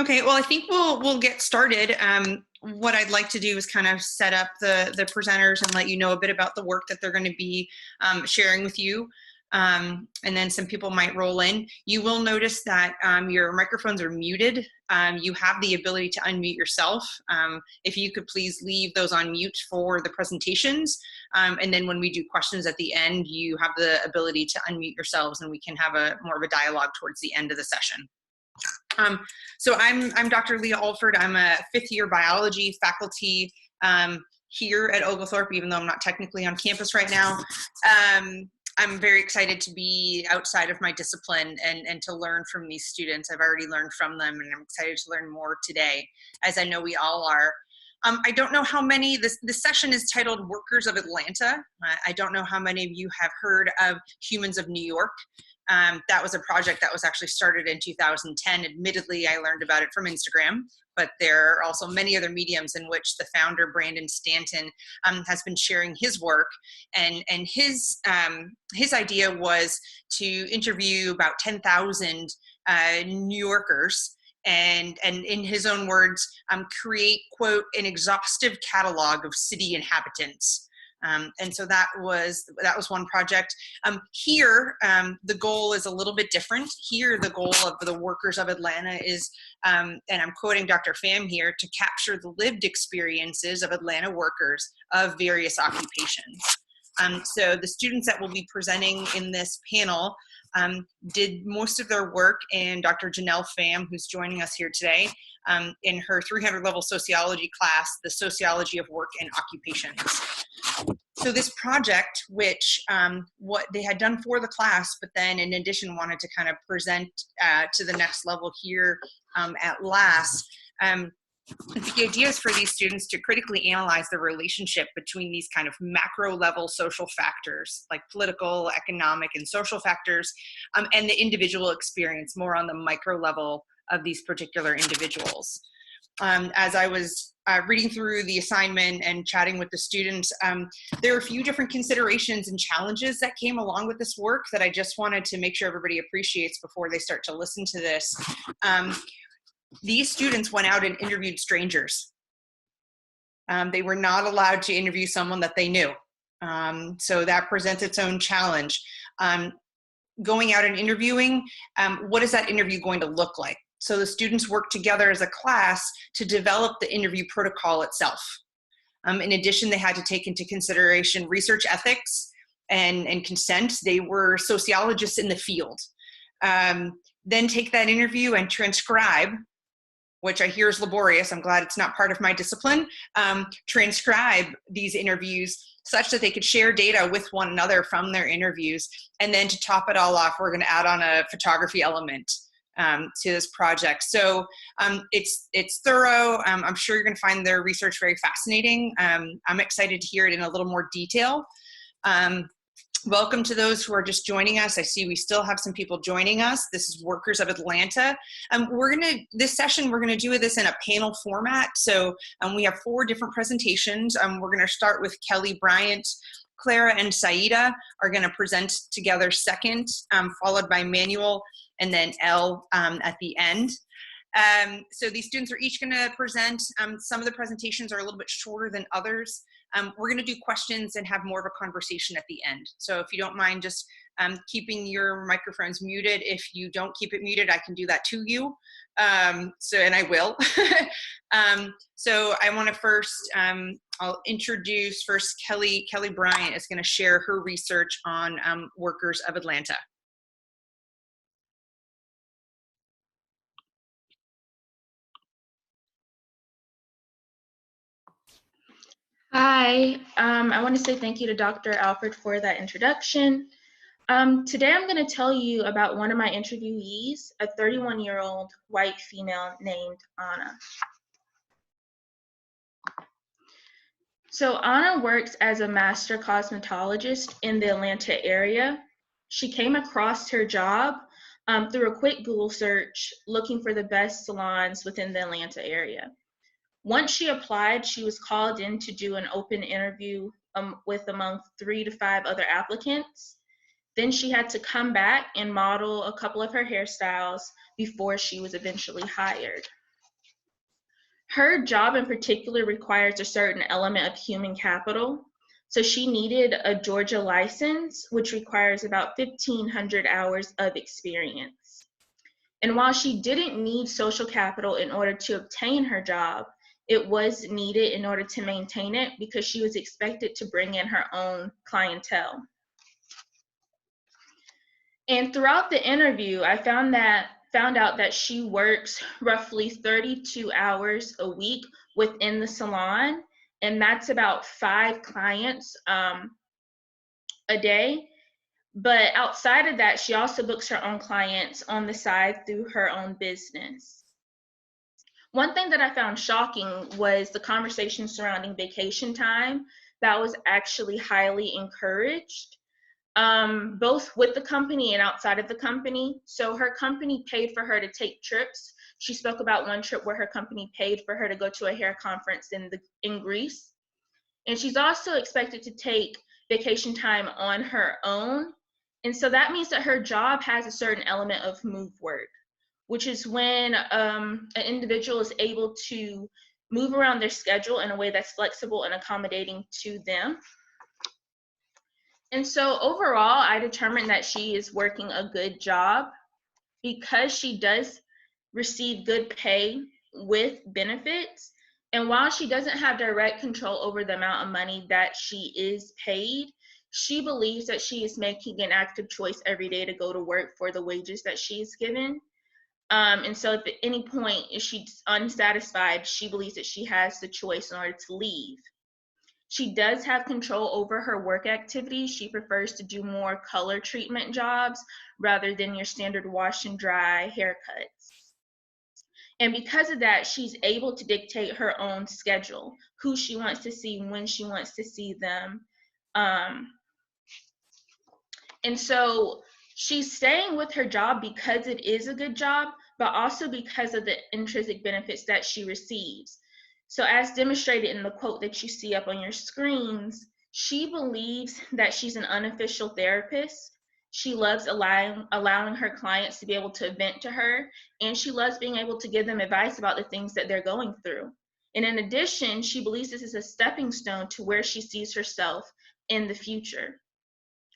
Okay, well, I think we'll get started. What I'd like to do is kind of set up the presenters and let you know a bit about the work that they're going to be sharing with you. And then some people might roll in. You will notice that your microphones are muted. You have the ability to unmute yourself. If you could please leave those on mute for the presentations. And then when we do questions at the end, you have the ability to unmute yourselves and we can have more of a dialogue towards the end of the session. So I'm Dr. Leah Alford. I'm a fifth-year biology faculty here at Oglethorpe, even though I'm not technically on campus right now. I'm very excited to be outside of my discipline and to learn from these students. I've already learned from them, and I'm excited to learn more today, as I know we all are. I don't know how many, this session is titled Workers of Atlanta. I don't know how many of you have heard of Humans of New York. That was a project that was actually started in 2010. Admittedly, I learned about it from Instagram, but there are also many other mediums in which the founder, Brandon Stanton, has been sharing his work. And his idea was to interview about 10,000 New Yorkers and in his own words, create, quote, an exhaustive catalog of city inhabitants. And so that was one project. Here, the goal is a little bit different. Here, the goal of the Workers of Atlanta is, and I'm quoting Dr. Pham here, to capture the lived experiences of Atlanta workers of various occupations. So the students that will be presenting in this panel did most of their work in Dr. Janelle Pham, who's joining us here today, in her 300-level sociology class, The Sociology of Work and Occupations. So this project, which what they had done for the class, but then in addition wanted to kind of present to the next level here at LASS, the idea is for these students to critically analyze the relationship between these kind of macro level social factors like political, economic, and social factors, and the individual experience more on the micro level of these particular individuals. As I was reading through the assignment and chatting with the students, there are a few different considerations and challenges that came along with this work that I just wanted to make sure everybody appreciates before they start to listen to this. These students went out and interviewed strangers. They were not allowed to interview someone that they knew. So that presents its own challenge. Going out and interviewing, what is that interview going to look like? So the students worked together as a class to develop the interview protocol itself. In addition, they had to take into consideration research ethics and consent. They were sociologists in the field. Then take that interview and transcribe, which I hear is laborious. I'm glad it's not part of my discipline. Transcribe these interviews such that they could share data with one another from their interviews. And then to top it all off, we're gonna add on a photography element to this project. So it's thorough. I'm sure you're gonna find their research very fascinating. I'm excited to hear it in a little more detail. Welcome to those who are just joining us. I see we still have some people joining us. This is Workers of Atlanta. This session, we're gonna do this in a panel format. So we have 4 different presentations. We're gonna start with Kelly Bryant. Clara and Saida are gonna present together second, followed by Manuel, and then Elle at the end. So these students are each gonna present. Some of the presentations are a little bit shorter than others. We're gonna do questions and have more of a conversation at the end. So if you don't mind just keeping your microphones muted. If you don't keep it muted, I can do that to you. And I will. So I wanna first, I'll introduce first Kelly Bryant is gonna share her research on Workers of Atlanta. Hi, I want to say thank you to Dr. Alford for that introduction. Today I'm going to tell you about one of my interviewees, a 31-year-old white female named Anna. So Anna works as a master cosmetologist in the Atlanta area. She came across her job through a quick Google search looking for the best salons within the Atlanta area. Once she applied, she was called in to do an open interview with among 3 to 5 other applicants. Then she had to come back and model a couple of her hairstyles before she was eventually hired. Her job in particular requires a certain element of human capital. So she needed a Georgia license, which requires about 1,500 hours of experience. And while she didn't need social capital in order to obtain her job, it was needed in order to maintain it because she was expected to bring in her own clientele. And throughout the interview, I found out that she works roughly 32 hours a week within the salon, and that's about 5 clients a day. But outside of that, she also books her own clients on the side through her own business. One thing that I found shocking was the conversation surrounding vacation time that was actually highly encouraged, both with the company and outside of the company. So her company paid for her to take trips. She spoke about one trip where her company paid for her to go to a hair conference in Greece. And she's also expected to take vacation time on her own. And so that means that her job has a certain element of move work, which is when an individual is able to move around their schedule in a way that's flexible and accommodating to them. And so overall, I determined that she is working a good job because she does receive good pay with benefits. And while she doesn't have direct control over the amount of money that she is paid, she believes that she is making an active choice every day to go to work for the wages that she is given. And so if at any point if she's unsatisfied, she believes that she has the choice in order to leave. She does have control over her work activities. She prefers to do more color treatment jobs rather than your standard wash and dry haircuts. And because of that, she's able to dictate her own schedule, who she wants to see, when she wants to see them. And so she's staying with her job because it is a good job, but also because of the intrinsic benefits that she receives. So as demonstrated in the quote that you see up on your screens, she believes that she's an unofficial therapist. She loves allowing her clients to be able to vent to her, and she loves being able to give them advice about the things that they're going through. And in addition, she believes this is a stepping stone to where she sees herself in the future.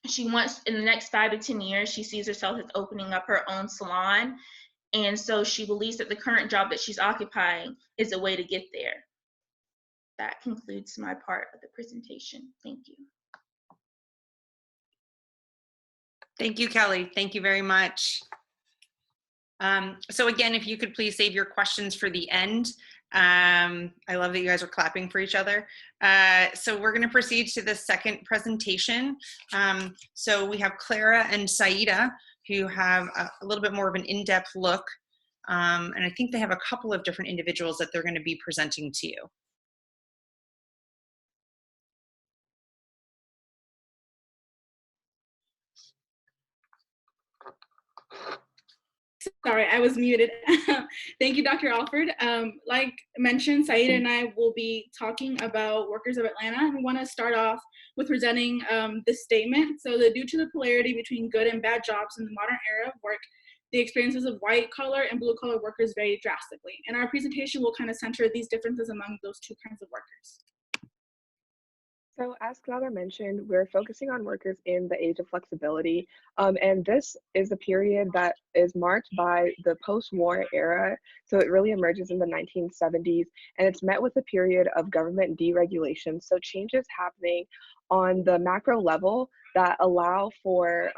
She wants, in the next 5 to 10 years, she sees herself as opening up her own salon. And so she believes that the current job that she's occupying is a way to get there. That concludes my part of the presentation. Thank you. Thank you, Kelly. Thank you very much. So again, if you could please save your questions for the end. I love that you guys are clapping for each other. So we're going to proceed to the second presentation. So we have Clara and Saida, who have a little bit more of an in-depth look. And I think they have a couple of different individuals that they're going to be presenting to you. Sorry, I was muted. Thank you, Dr. Alford. Like mentioned, Saida and I will be talking about Workers of Atlanta, and we want to start off with presenting this statement. So due to the polarity between good and bad jobs in the modern era of work, the experiences of white collar and blue collar workers vary drastically. And our presentation will kind of center these differences among those two kinds of workers. So as Clara mentioned, we're focusing on workers in the age of flexibility. And this is a period that is marked by the post-war era. So it really emerges in the 1970s, and it's met with a period of government deregulation. So changes happening on the macro level that allow for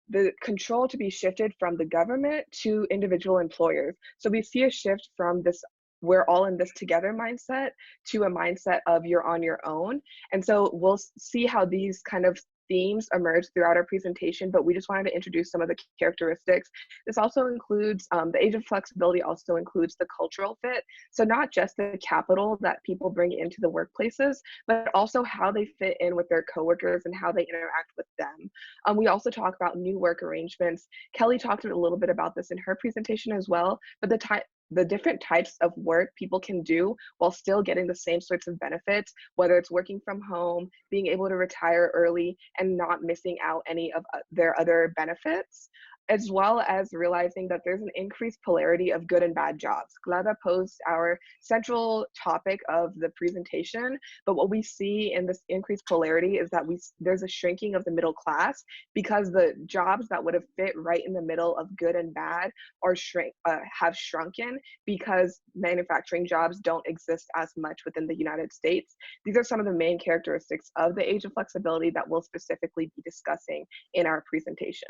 the control to be shifted from the government to individual employers. So we see a shift from this we're all in this together mindset to a mindset of you're on your own. And so we'll see how these kind of themes emerge throughout our presentation, but we just wanted to introduce some of the characteristics. This also includes, the age of flexibility also includes the cultural fit. So not just the capital that people bring into the workplaces, but also how they fit in with their coworkers and how they interact with them. We also talk about new work arrangements. Kelly talked a little bit about this in her presentation as well, but the different types of work people can do while still getting the same sorts of benefits, whether it's working from home, being able to retire early, and not missing out any of their other benefits. as well as realizing that there's an increased polarity of good and bad jobs. Glada posed our central topic of the presentation, but what we see in this increased polarity is that there's a shrinking of the middle class, because the jobs that would have fit right in the middle of good and bad have shrunken, because manufacturing jobs don't exist as much within the United States. These are some of the main characteristics of the age of flexibility that we'll specifically be discussing in our presentation.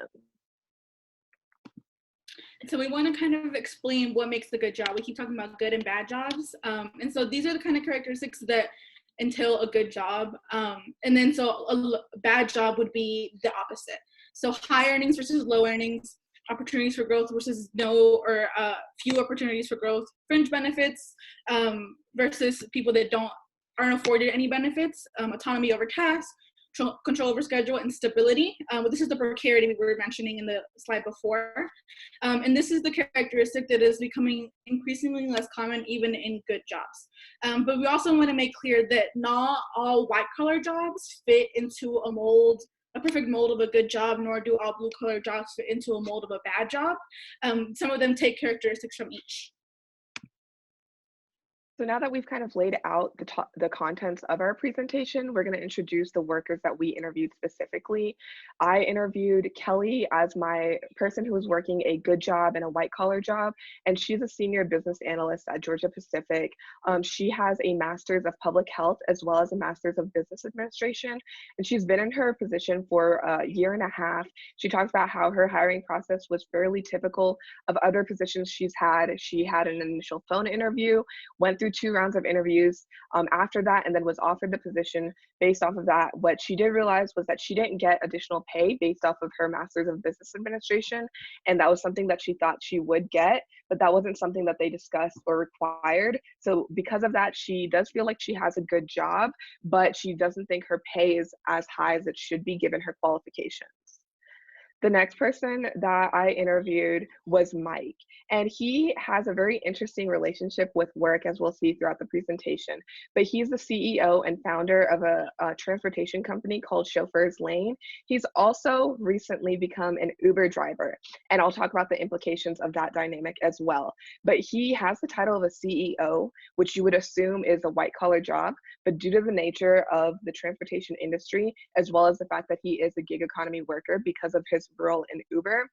So we want to kind of explain what makes a good job. We keep talking about good and bad jobs. And so these are the kind of characteristics that entail a good job. And then so a bad job would be the opposite. So high earnings versus low earnings, opportunities for growth versus no or few opportunities for growth, fringe benefits versus people that aren't afforded any benefits, autonomy over tasks, control over schedule, and stability. This is the precarity we were mentioning in the slide before. And this is the characteristic that is becoming increasingly less common even in good jobs. But we also want to make clear that not all white-collar jobs fit into a perfect mold of a good job, nor do all blue-collar jobs fit into a mold of a bad job. Some of them take characteristics from each. So now that we've kind of laid out the contents of our presentation, we're going to introduce the workers that we interviewed specifically. I interviewed Kelly as my person who was working a good job and a white collar job, and she's a senior business analyst at Georgia Pacific. She has a master's of public health as well as a master's of business administration, and she's been in her position for a year and a half. She talks about how her hiring process was fairly typical of other positions she's had. She had an initial phone interview, went through 2 rounds of interviews after that, and then was offered the position based off of that. What she did realize was that she didn't get additional pay based off of her master's of business administration, and that was something that she thought she would get, but that wasn't something that they discussed or required. So because of that, she does feel like she has a good job, but she doesn't think her pay is as high as it should be given her qualifications. The next person that I interviewed was Mike, and he has a very interesting relationship with work, as we'll see throughout the presentation. But he's the CEO and founder of a transportation company called Chauffeurs Lane. He's also recently become an Uber driver, and I'll talk about the implications of that dynamic as well. But he has the title of a CEO, which you would assume is a white-collar job, but due to the nature of the transportation industry, as well as the fact that he is a gig economy worker because of his role in Uber,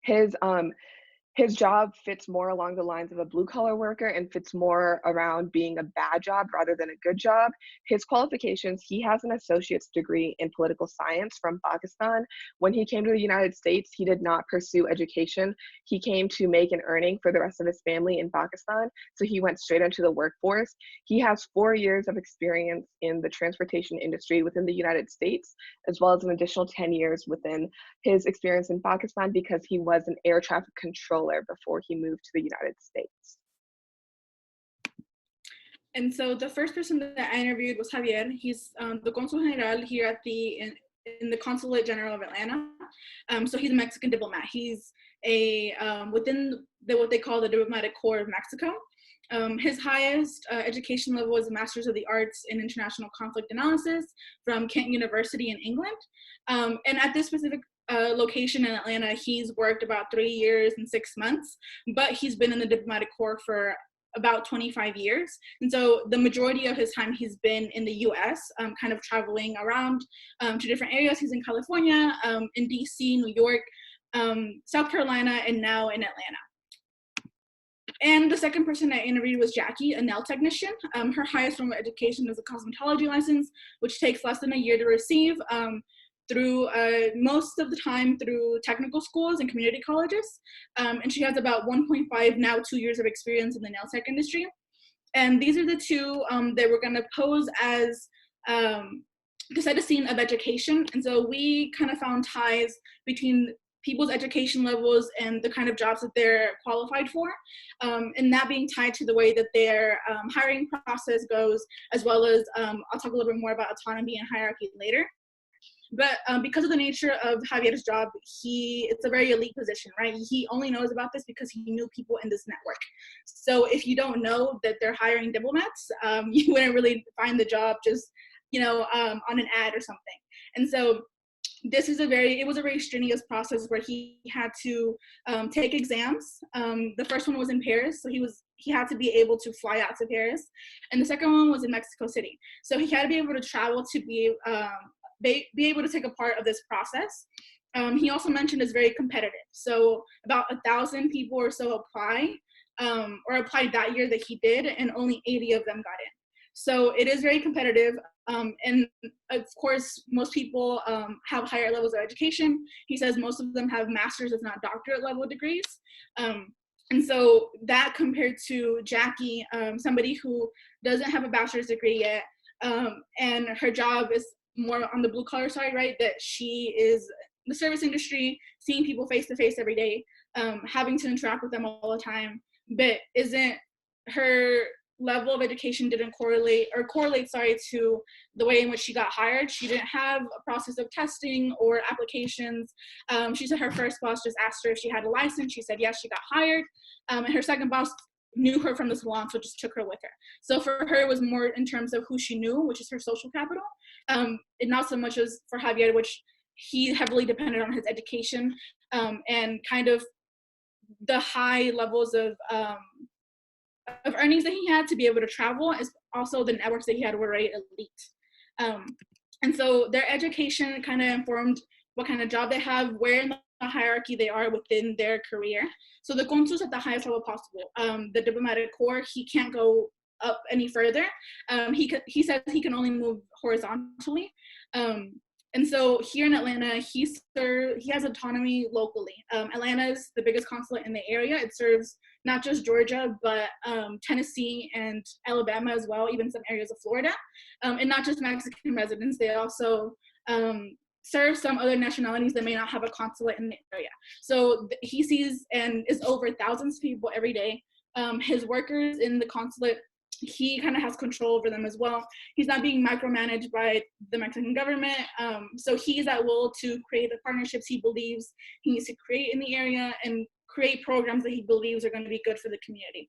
his job fits more along the lines of a blue-collar worker and fits more around being a bad job rather than a good job. His qualifications, he has an associate's degree in political science from Pakistan. When he came to the United States, he did not pursue education. He came to make an earning for the rest of his family in Pakistan, so he went straight into the workforce. He has 4 years of experience in the transportation industry within the United States, as well as an additional 10 years within his experience in Pakistan because he was an air traffic controller before he moved to the United States. And so the first person that I interviewed was Javier. He's the Consul General here at in the Consulate General of Atlanta. So he's a Mexican diplomat. He's within what they call the diplomatic corps of Mexico. His highest education level was a Master's of the Arts in International Conflict Analysis from Kent University in England. And at this specific location in Atlanta, he's worked about 3 years and 6 months, but he's been in the diplomatic corps for about 25 years. And so the majority of his time he's been in the US, kind of traveling around to different areas. He's in California, in DC, New York, South Carolina, and now in Atlanta. And the second person I interviewed was Jackie, a nail technician. Her highest form of education is a cosmetology license, which takes less than a year to receive, through most of the time through technical schools and community colleges. And she has about 1.5, now 2 years of experience in the nail tech industry. And these are the two that we're gonna pose as to set a scene of education. And so we kind of found ties between people's education levels and the kind of jobs that they're qualified for, and that being tied to the way that their hiring process goes, as well as I'll talk a little bit more about autonomy and hierarchy later. But because of the nature of Javier's job, it's a very elite position, right? He only knows about this because he knew people in this network. So if you don't know that they're hiring diplomats, you wouldn't really find the job just, on an ad or something. And so it was a very strenuous process where he had to take exams. The first one was in Paris, so he had to be able to fly out to Paris, and the second one was in Mexico City. So he had to be able to travel to be able to take a part of this process. He also mentioned it's very competitive. So about 1,000 people or so applied that year that he did, and only 80 of them got in. So it is very competitive. And of course, most people have higher levels of education. He says most of them have master's, if not doctorate level degrees. And so that compared to Jackie, somebody who doesn't have a bachelor's degree yet, and her job is more on the blue collar side, right? That she is in the service industry, seeing people face to face every day, having to interact with them all the time, but her level of education didn't correlate to the way in which she got hired. She didn't have a process of testing or applications. She said her first boss just asked her if she had a license. She said yes, she got hired. And her second boss knew her from the salon, so just took her with her. So for her, it was more in terms of who she knew, which is her social capital, and not so much as for Javier, which he heavily depended on his education, and kind of the high levels of earnings that he had to be able to travel, is also the networks that he had were very elite. And so their education kind of informed what kind of job they have, where in the hierarchy they are within their career. So the consul's at the highest level possible. The diplomatic corps, he can't go up any further. He says he can only move horizontally. And so here in Atlanta, he has autonomy locally. Atlanta is the biggest consulate in the area. It serves not just Georgia, but Tennessee and Alabama as well, even some areas of Florida. And not just Mexican residents, they also serve some other nationalities that may not have a consulate in the area. So he sees and is over thousands of people every day. His workers in the consulate, he kind of has control over them as well. He's not being micromanaged by the Mexican government. So he's at will to create the partnerships he believes he needs to create in the area and create programs that he believes are going to be good for the community.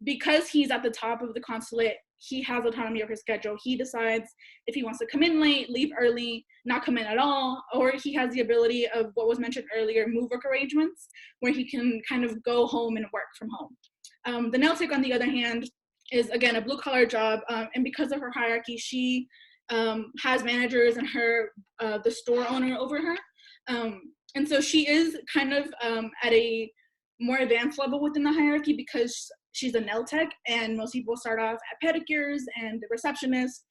Because he's at the top of the consulate, he has autonomy over his schedule. He decides if he wants to come in late, leave early, not come in at all, or he has the ability of what was mentioned earlier, move work arrangements, where he can kind of go home and work from home. The nail tech, on the other hand, is again a blue collar job, and because of her hierarchy, she has managers and the store owner over her, and so she is kind of at a more advanced level within the hierarchy because she's a nail tech, and most people start off at pedicures and receptionists,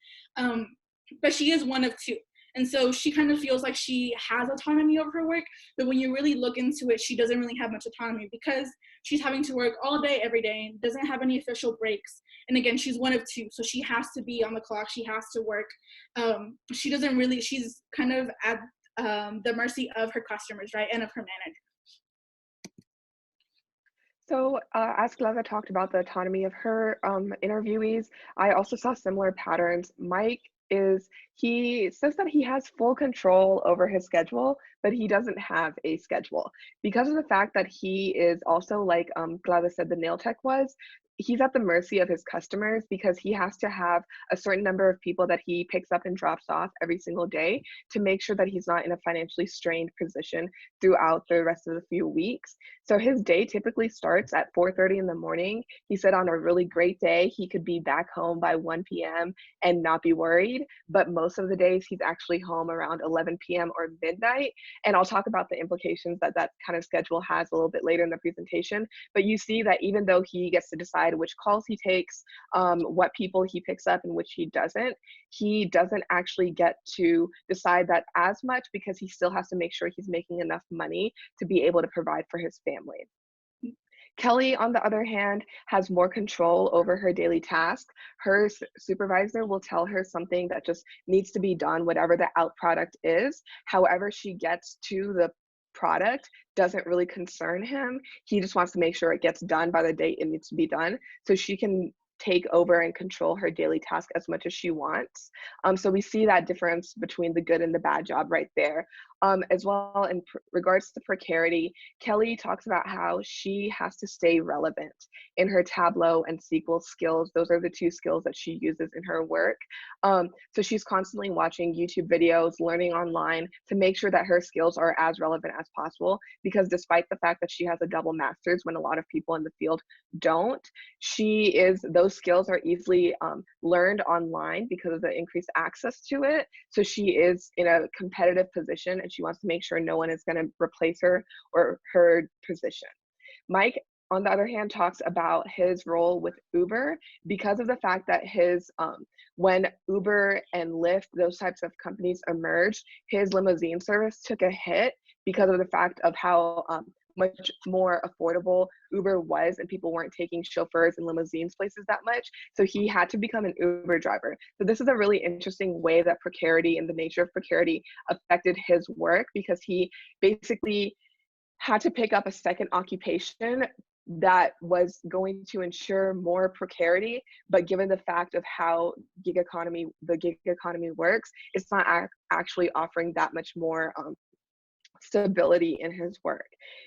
but she is one of two. And so she kind of feels like she has autonomy over her work, but when you really look into it, she doesn't really have much autonomy because she's having to work all day, every day, doesn't have any official breaks. And again, she's one of two, so she has to be on the clock, she has to work. She's kind of at the mercy of her customers, right, and of her manager. So as Gleva talked about the autonomy of her interviewees, I also saw similar patterns. Mike he says that he has full control over his schedule, but he doesn't have a schedule. Because of the fact that he is also, like Gleva said, the nail tech was, he's at the mercy of his customers because he has to have a certain number of people that he picks up and drops off every single day to make sure that he's not in a financially strained position throughout the rest of the few weeks. So his day typically starts at 4:30 in the morning. He said on a really great day, he could be back home by 1 p.m. and not be worried. But most of the days he's actually home around 11 p.m. or midnight. And I'll talk about the implications that kind of schedule has a little bit later in the presentation. But you see that even though he gets to decide which calls he takes, what people he picks up and which he doesn't actually get to decide that as much because he still has to make sure he's making enough money to be able to provide for his family. Kelly, on the other hand, has more control over her daily task. Her supervisor will tell her something that just needs to be done, whatever the out product is. However she gets to the product doesn't really concern him. He just wants to make sure it gets done by the date it needs to be done, so she can take over and control her daily task as much as she wants. So we see that difference between the good and the bad job right there. As well, in regards to precarity, Kelly talks about how she has to stay relevant in her Tableau and SQL skills. Those are the two skills that she uses in her work. So she's constantly watching YouTube videos, learning online to make sure that her skills are as relevant as possible, because despite the fact that she has a double master's when a lot of people in the field don't, those skills are easily learned online because of the increased access to it. So she is in a competitive position, and she wants to make sure no one is going to replace her or her position. Mike, on the other hand, talks about his role with Uber because of the fact that when Uber and Lyft, those types of companies emerged, his limousine service took a hit because of the fact of how much more affordable Uber was, and people weren't taking chauffeurs and limousines places that much. So he had to become an Uber driver. So this is a really interesting way that precarity and the nature of precarity affected his work, because he basically had to pick up a second occupation that was going to ensure more precarity, but given the fact of how the gig economy works, it's not actually offering that much more stability in his work.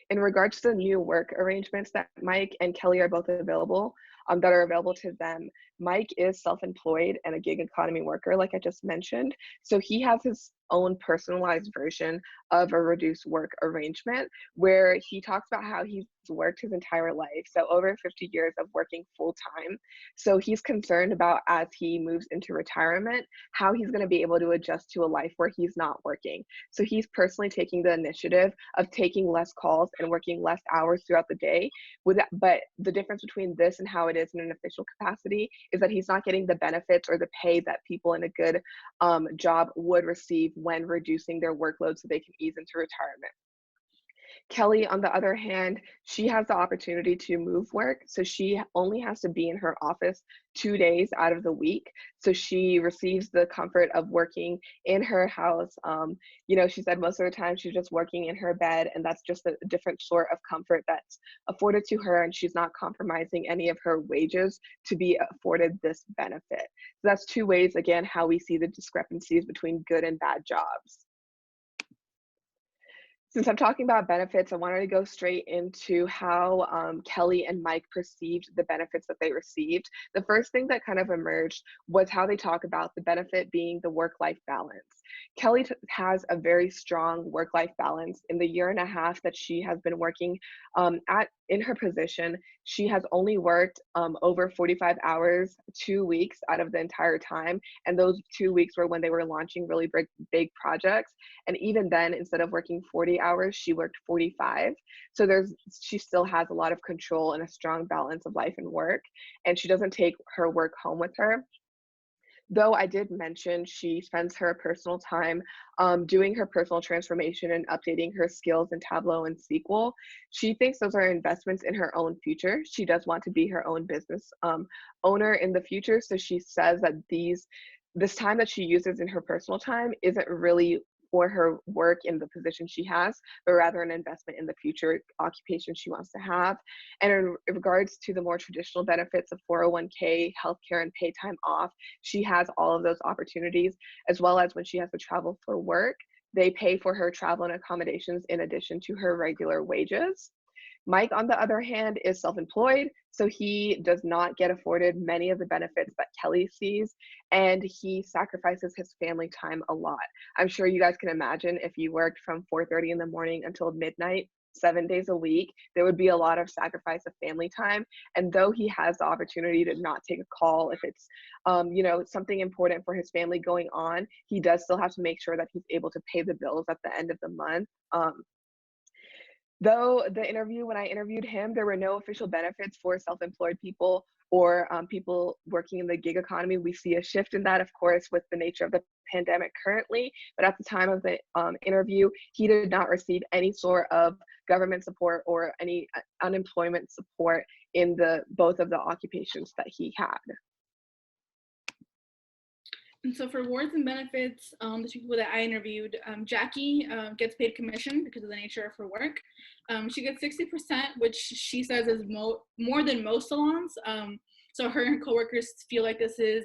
In regards to the new work arrangements that Mike and Kelly are both available, that are available to them, Mike is self-employed and a gig economy worker, like I just mentioned. So he has his own personalized version of a reduced work arrangement, where he talks about how he's worked his entire life, so over 50 years of working full-time. So he's concerned about, as he moves into retirement, how he's going to be able to adjust to a life where he's not working. So he's personally taking the initiative of taking less calls and working less hours throughout the day. But the difference between this and how it is in an official capacity is that he's not getting the benefits or the pay that people in a good job would receive when reducing their workload so they can ease into retirement. Kelly, on the other hand, she has the opportunity to move work. So she only has to be in her office 2 days out of the week. So she receives the comfort of working in her house. She said most of the time she's just working in her bed, and that's just a different sort of comfort that's afforded to her, and she's not compromising any of her wages to be afforded this benefit. So that's two ways, again, how we see the discrepancies between good and bad jobs. Since I'm talking about benefits, I wanted to go straight into how Kelly and Mike perceived the benefits that they received. The first thing that kind of emerged was how they talk about the benefit being the work-life balance. Kelly has a very strong work-life balance. In the year and a half that she has been working in her position, she has only worked over 45 hours, 2 weeks out of the entire time. And those 2 weeks were when they were launching really big projects. And even then, instead of working 40 hours, she worked 45. So she still has a lot of control and a strong balance of life and work. And she doesn't take her work home with her. Though I did mention she spends her personal time doing her personal transformation and updating her skills in Tableau and SQL. She thinks those are investments in her own future. She does want to be her own business owner in the future. So she says that this time that she uses in her personal time isn't really for her work in the position she has, but rather an investment in the future occupation she wants to have. And in regards to the more traditional benefits of 401k, healthcare, and paid time off, she has all of those opportunities, as well as when she has to travel for work, they pay for her travel and accommodations in addition to her regular wages. Mike, on the other hand, is self-employed, so he does not get afforded many of the benefits that Kelly sees, and he sacrifices his family time a lot. I'm sure you guys can imagine if you worked from 4:30 in the morning until midnight, 7 days a week, there would be a lot of sacrifice of family time. And though he has the opportunity to not take a call if it's, something important for his family going on, he does still have to make sure that he's able to pay the bills at the end of the month. Though when I interviewed him, there were no official benefits for self-employed people or people working in the gig economy. We see a shift in that, of course, with the nature of the pandemic currently. But at the time of the interview, he did not receive any sort of government support or any unemployment support in both of the occupations that he had. And so for rewards and benefits, the people that I interviewed, Jackie gets paid commission because of the nature of her work. She gets 60%, which she says is more than most salons. So her and coworkers feel like this is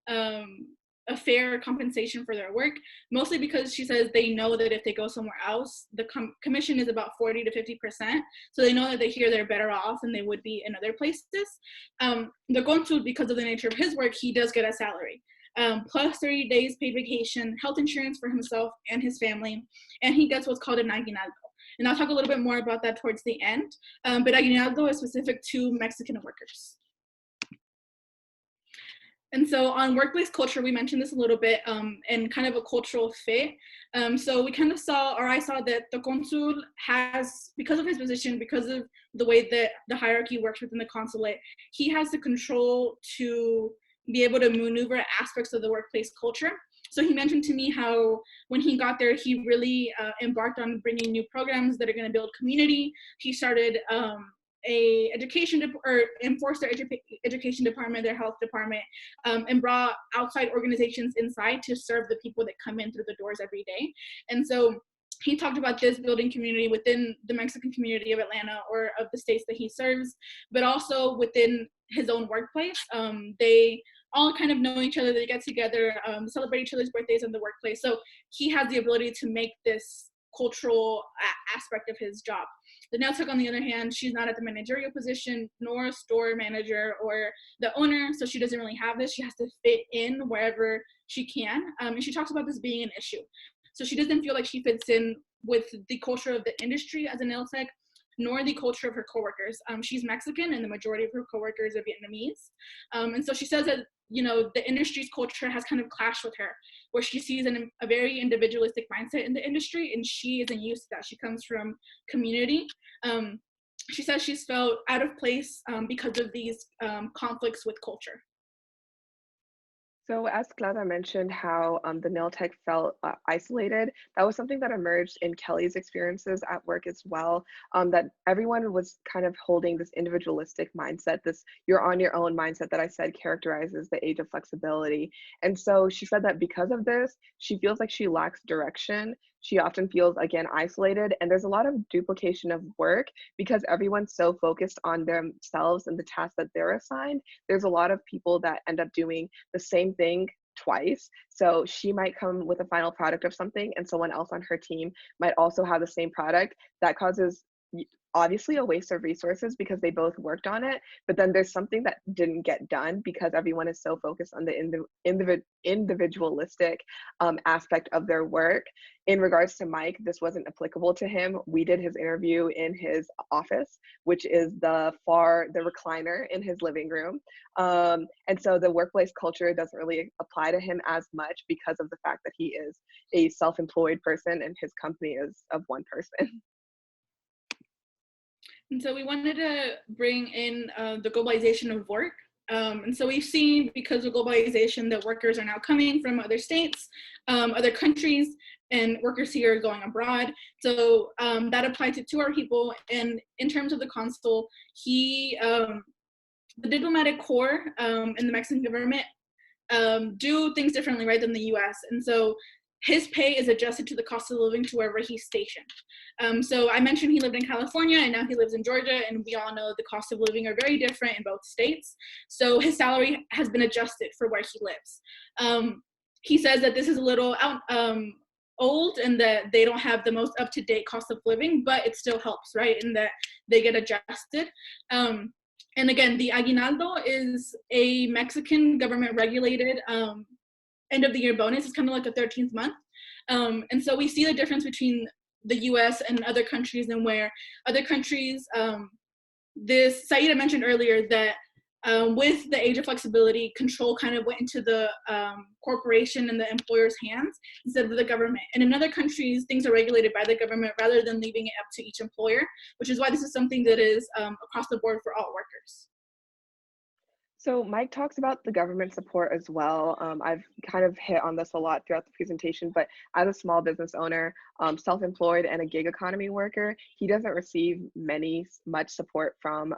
a fair compensation for their work, mostly because she says they know that if they go somewhere else, the commission is about 40 to 50%. So they know that they're better off than they would be in other places. The consul, because of the nature of his work, he does get a salary. Plus 30 days paid vacation, health insurance for himself and his family, and he gets what's called an aguinaldo. And I'll talk a little bit more about that towards the end, but aguinaldo is specific to Mexican workers. And so on workplace culture, we mentioned this a little bit, and kind of a cultural fit. So we kind of saw, or I saw that the consul has, because of his position, because of the way that the hierarchy works within the consulate, he has the control to be able to maneuver aspects of the workplace culture. So he mentioned to me how when he got there, he really embarked on bringing new programs that are going to build community. He started a education or enforced their education department, their health department, and brought outside organizations inside to serve the people that come in through the doors every day. And so he talked about this building community within the Mexican community of Atlanta or of the states that he serves, but also within his own workplace. They all kind of know each other, they get together, celebrate each other's birthdays in the workplace. So he has the ability to make this cultural aspect of his job. The nail tech, on the other hand, she's not at the managerial position, nor a store manager or the owner, so she doesn't really have this. She has to fit in wherever she can, and she talks about this being an issue. So she doesn't feel like she fits in with the culture of the industry as a nail tech, nor the culture of her coworkers. She's Mexican, and the majority of her coworkers are Vietnamese. And so she says that, you know, the industry's culture has kind of clashed with her, where she sees a very individualistic mindset in the industry, and she isn't used to that. She comes from community. She says she's felt out of place because of these conflicts with culture. So as Clara mentioned how the nail tech felt isolated, that was something that emerged in Kelly's experiences at work as well, that everyone was kind of holding this individualistic mindset, this you're on your own mindset that I said characterizes the age of flexibility. And so she said that because of this, she feels like she lacks direction. She often feels, again, isolated, and there's a lot of duplication of work because everyone's so focused on themselves and the tasks that they're assigned. There's a lot of people that end up doing the same thing twice. So she might come with a final product of something and someone else on her team might also have the same product. That causes obviously a waste of resources because they both worked on it, but then there's something that didn't get done because everyone is so focused on the individualistic aspect of their work. In regards to Mike, this wasn't applicable to him. We did his interview in his office, which is the recliner in his living room. And so the workplace culture doesn't really apply to him as much because of the fact that he is a self-employed person and his company is of one person. And so we wanted to bring in the globalization of work. And so we've seen, because of globalization, that workers are now coming from other states, other countries, and workers here are going abroad. So that applied to two of our people. And in terms of the consul, the diplomatic corps in the Mexican government do things differently, right, than the US. And so his pay is adjusted to the cost of living to wherever he's stationed. So I mentioned he lived in California and now he lives in Georgia, and we all know the cost of living are very different in both states. So his salary has been adjusted for where he lives. He says that this is a little old and that they don't have the most up-to-date cost of living, but it still helps, right, in that they get adjusted. And again, the aguinaldo is a Mexican government regulated end of the year bonus. It's kind of like a 13th month. And so we see the difference between the US and other countries, and where other countries, this Saida mentioned earlier that with the age of flexibility, control kind of went into the corporation and the employer's hands instead of the government. And in other countries, things are regulated by the government rather than leaving it up to each employer, which is why this is something that is across the board for all workers. So Mike talks about the government support as well. I've kind of hit on this a lot throughout the presentation, but as a small business owner, self-employed and a gig economy worker, he doesn't receive much support from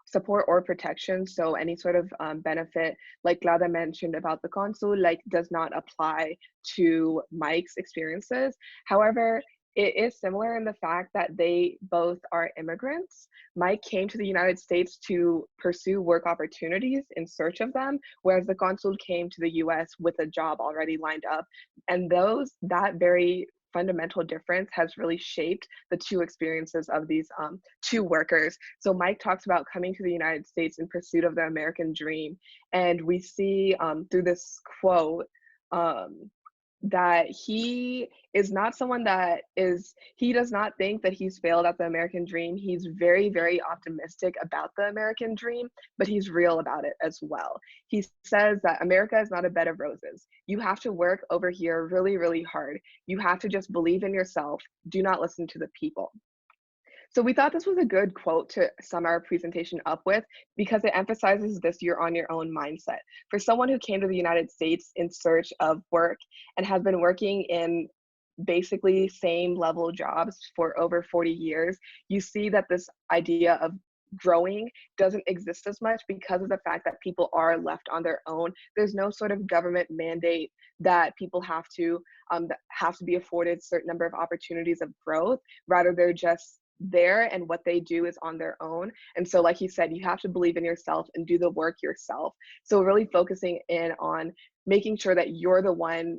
support or protection. So any sort of benefit, like Clara mentioned about the consul, does not apply to Mike's experiences. However, it is similar in the fact that they both are immigrants. Mike came to the United States to pursue work opportunities in search of them, whereas the consul came to the US with a job already lined up. And that very fundamental difference has really shaped the two experiences of these two workers. So Mike talks about coming to the United States in pursuit of the American dream. And we see through this quote, that he is not someone he does not think that he's failed at the American dream. He's very, very optimistic about the American dream, but he's real about it as well. He says that America is not a bed of roses. You have to work over here really, really hard. You have to just believe in yourself. Do not listen to the people. So we thought this was a good quote to sum our presentation up with because it emphasizes this you're on your own mindset. For someone who came to the United States in search of work and has been working in basically same level jobs for over 40 years, you see that this idea of growing doesn't exist as much because of the fact that people are left on their own. There's no sort of government mandate that people have to be afforded a certain number of opportunities of growth. Rather, they're just there, and what they do is on their own. And so, like he said, you have to believe in yourself and do the work yourself. So really focusing in on making sure that you're the one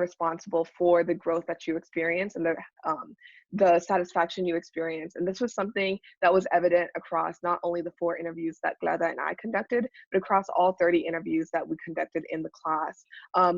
responsible for the growth that you experience and the satisfaction you experience. And this was something that was evident across not only the 4 interviews that Glada and I conducted, but across all 30 interviews that we conducted in the class.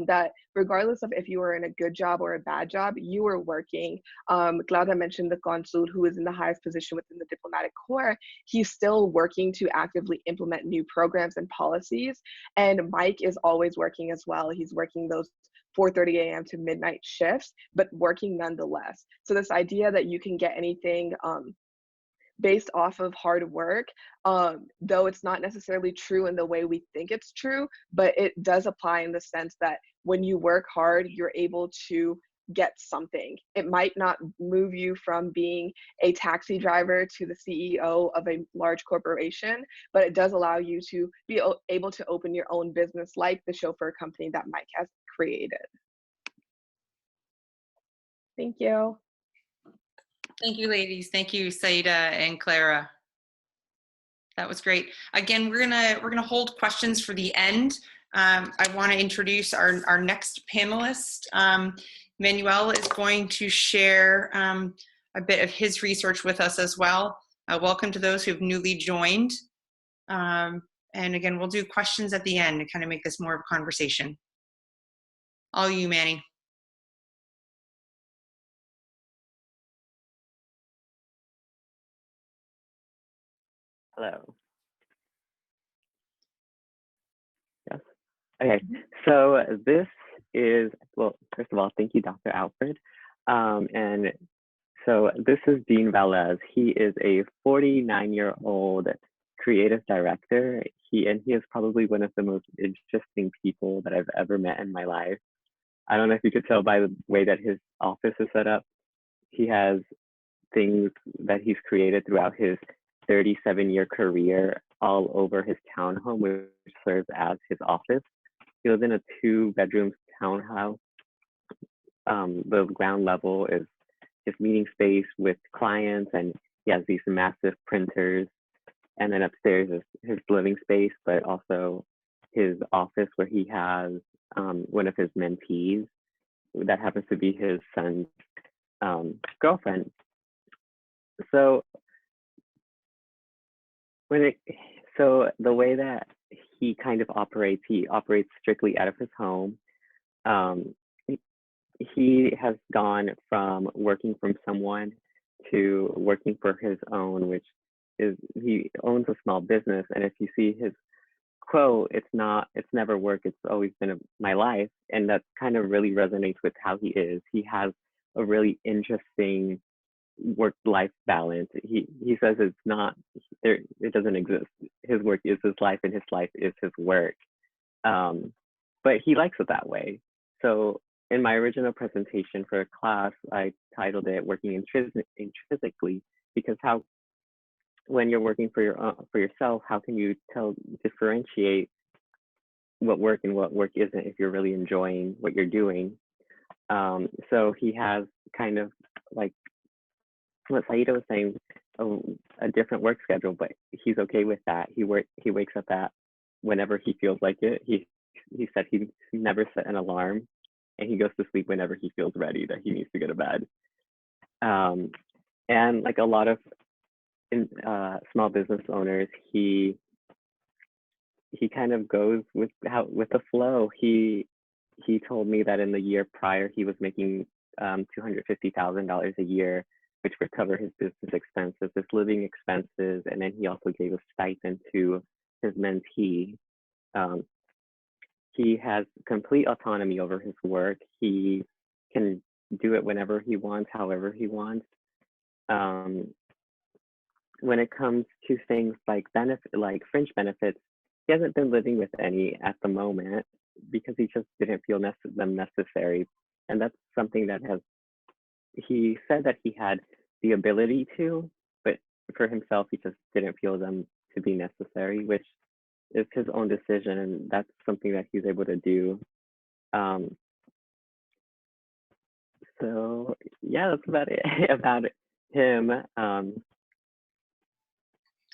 That regardless of if you were in a good job or a bad job, you were working. Glada mentioned the consul, who is in the highest position within the diplomatic corps. He's still working to actively implement new programs and policies. And Mike is always working as well. He's working those 4:30 a.m. to midnight shifts, but working nonetheless. So this idea that you can get anything based off of hard work, though it's not necessarily true in the way we think it's true, but it does apply in the sense that when you work hard, you're able to get something. It might not move you from being a taxi driver to the CEO of a large corporation, but it does allow you to be able to open your own business, like the chauffeur company that Mike has created. Thank you. Thank you, ladies. Thank you, Saida and Clara. That was great. Again, we're gonna hold questions for the end. I want to introduce our next panelist. Manuel is going to share a bit of his research with us as well. Welcome to those who've newly joined. And again, we'll do questions at the end to kind of make this more of a conversation. All you, Manny. Hello. Yes. Okay. So this is, well, first of all, thank you, Dr. Alfred. And so this is Dean Velez. He is a 49-year-old creative director. He is probably one of the most interesting people that I've ever met in my life. I don't know if you could tell by the way that his office is set up. He has things that he's created throughout his 37-year career all over his townhome, which serves as his office. He lives in a 2-bedroom townhouse. The ground level is his meeting space with clients, and he has these massive printers. And then upstairs is his living space, but also his office where he has one of his mentees that happens to be his son's girlfriend. So the way that he kind of operates, he operates strictly out of his home. He has gone from working from someone to working for his own, which is, he owns a small business. And if you see his quote, it's never work, it's always been my life. And that kind of really resonates with how he is. He has a really interesting work-life balance. He says it's not there, it doesn't exist. His work is his life and his life is his work. But he likes it that way. So in my original presentation for a class, I titled it "Working Intrinsically," because when you're working for yourself, how can you differentiate what work and what work isn't if you're really enjoying what you're doing? So he has kind of like what Saida was saying, a different work schedule, but he's okay with that. He wakes up at whenever he feels like it. He said he never set an alarm, and he goes to sleep whenever he feels ready that he needs to go to bed. And like a lot of small business owners, he kind of goes with the flow. He told me that in the year prior he was making $250,000 a year, which would cover his business expenses, his living expenses, and then he also gave a stipend to his mentee. He has complete autonomy over his work. He can do it whenever he wants, however he wants. When it comes to things like fringe benefits, he hasn't been living with any at the moment because he just didn't feel them necessary. And that's something that he said that he had the ability to, but for himself, he just didn't feel them to be necessary, which is his own decision. And that's something that he's able to do. So yeah, that's about it about him.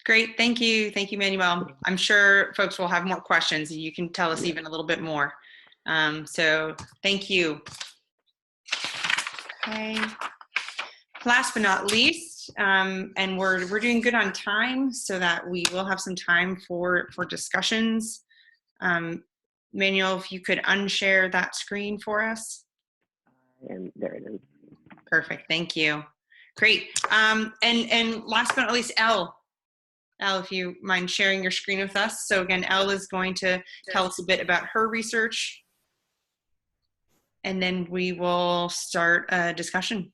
Great, thank you, Manuel. I'm sure folks will have more questions, and you can tell us even a little bit more. So thank you. Okay. Last but not least, and we're doing good on time, so that we will have some time for discussions. Manuel, if you could unshare that screen for us. And there it is. Perfect, thank you. Great. And last but not least, Elle, if you mind sharing your screen with us. So again, Elle is going to tell us a bit about her research, and then we will start a discussion.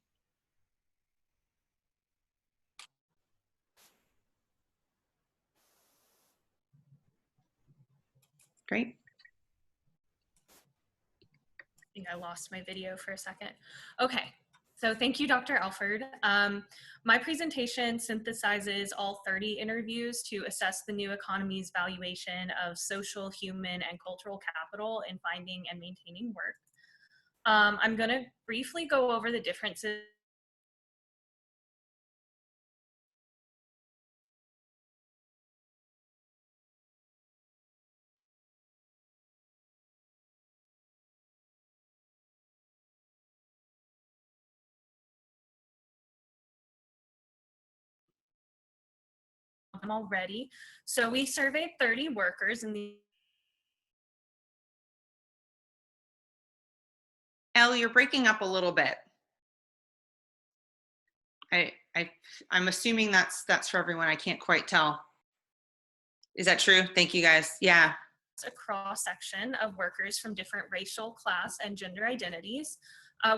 Great. I think I lost my video for a second. Okay, so thank you, Dr. Alford. My presentation synthesizes all 30 interviews to assess the new economy's valuation of social, human, and cultural capital in finding and maintaining work. I'm going to briefly go over the differences already. So we surveyed 30 workers in the Elle, you're breaking up a little bit. I'm assuming that's for everyone. I can't quite tell. Is that true? Thank you, guys. Yeah. a cross-section of workers from different racial, class, and gender identities.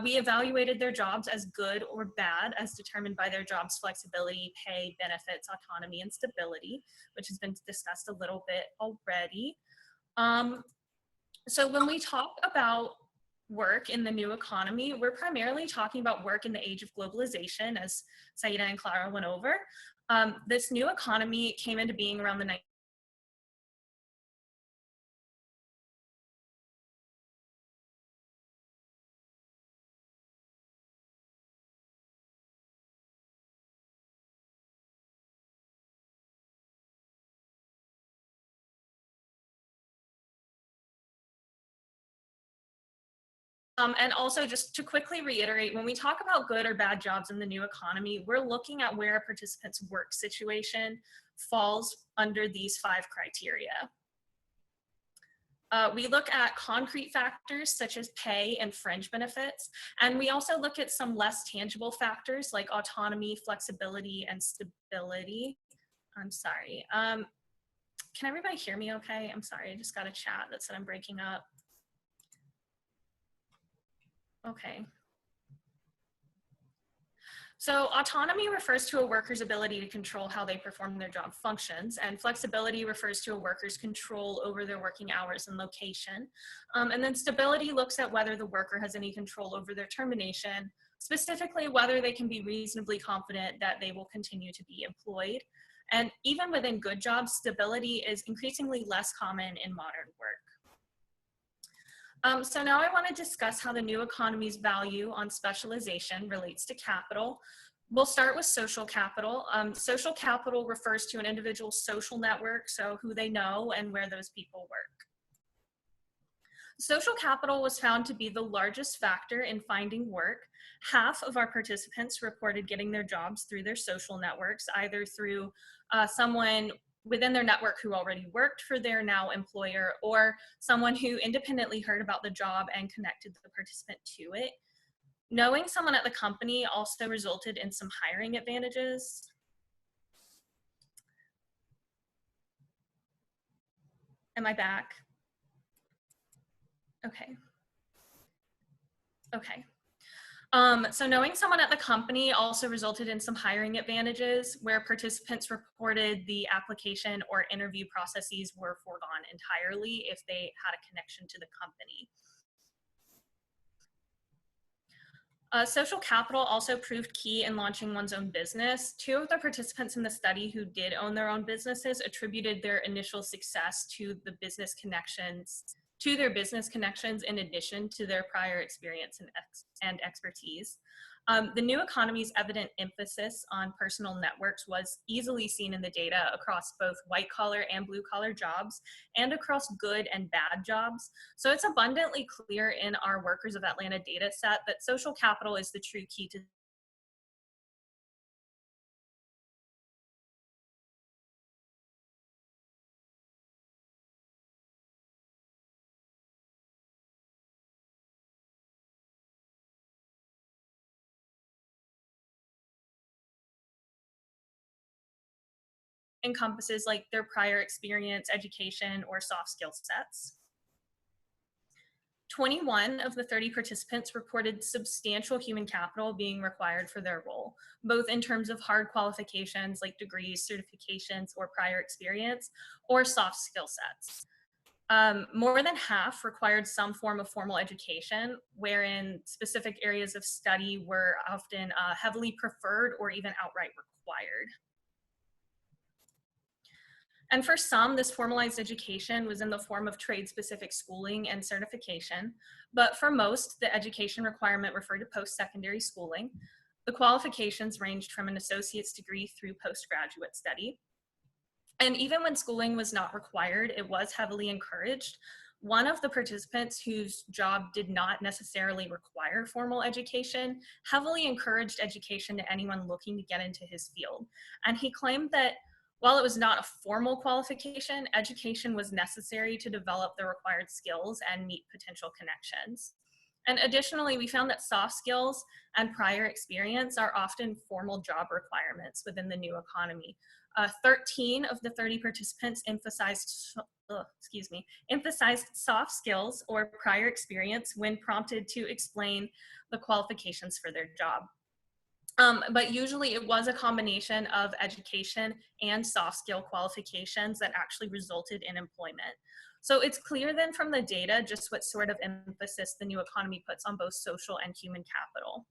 We evaluated their jobs as good or bad as determined by their job's flexibility, pay, benefits, autonomy, and stability, which has been discussed a little bit already. So when we talk about work in the new economy, we're primarily talking about work in the age of globalization, as Saida and Clara went over. This new economy came into being around the and also, just to quickly reiterate, when we talk about good or bad jobs in the new economy, we're looking at where a participant's work situation falls under these 5 criteria. We look at concrete factors such as pay and fringe benefits, and we also look at some less tangible factors like autonomy, flexibility, and stability. I'm sorry. Can everybody hear me okay? I'm sorry, I just got a chat that said I'm breaking up. Okay. So autonomy refers to a worker's ability to control how they perform their job functions, and flexibility refers to a worker's control over their working hours and location. And then stability looks at whether the worker has any control over their termination, specifically whether they can be reasonably confident that they will continue to be employed. And even within good jobs, stability is increasingly less common in modern work. So now I want to discuss how the new economy's value on specialization relates to capital. We'll start with social capital. Social capital refers to an individual's social network, so who they know and where those people work. Social capital was found to be the largest factor in finding work. Half of our participants reported getting their jobs through their social networks, either through someone within their network who already worked for their now employer, or someone who independently heard about the job and connected the participant to it. Knowing someone at the company also resulted in some hiring advantages. Am I back? Okay. Okay. So knowing someone at the company also resulted in some hiring advantages where participants reported the application or interview processes were foregone entirely if they had a connection to the company. Social capital also proved key in launching one's own business. 2 of the participants in the study who did own their own businesses attributed their initial success to the business connections, to their business connections in addition to their prior experience and expertise. The new economy's evident emphasis on personal networks was easily seen in the data across both white collar and blue collar jobs and across good and bad jobs. So it's abundantly clear in our Workers of Atlanta data set that social capital is the true key to encompasses like their prior experience, education, or soft skill sets. 21 of the 30 participants reported substantial human capital being required for their role, both in terms of hard qualifications like degrees, certifications, or prior experience, or soft skill sets. More than half required some form of formal education, wherein specific areas of study were often heavily preferred or even outright required. And for some, this formalized education was in the form of trade-specific schooling and certification. But for most, the education requirement referred to post-secondary schooling. The qualifications ranged from an associate's degree through postgraduate study. And even when schooling was not required, it was heavily encouraged. One of the participants whose job did not necessarily require formal education heavily encouraged education to anyone looking to get into his field. And he claimed that while it was not a formal qualification, education was necessary to develop the required skills and meet potential connections. And additionally, we found that soft skills and prior experience are often formal job requirements within the new economy. 13 of the 30 participants emphasized soft skills or prior experience when prompted to explain the qualifications for their job. But usually it was a combination of education and soft skill qualifications that actually resulted in employment. So it's clear then from the data just what sort of emphasis the new economy puts on both social and human capital.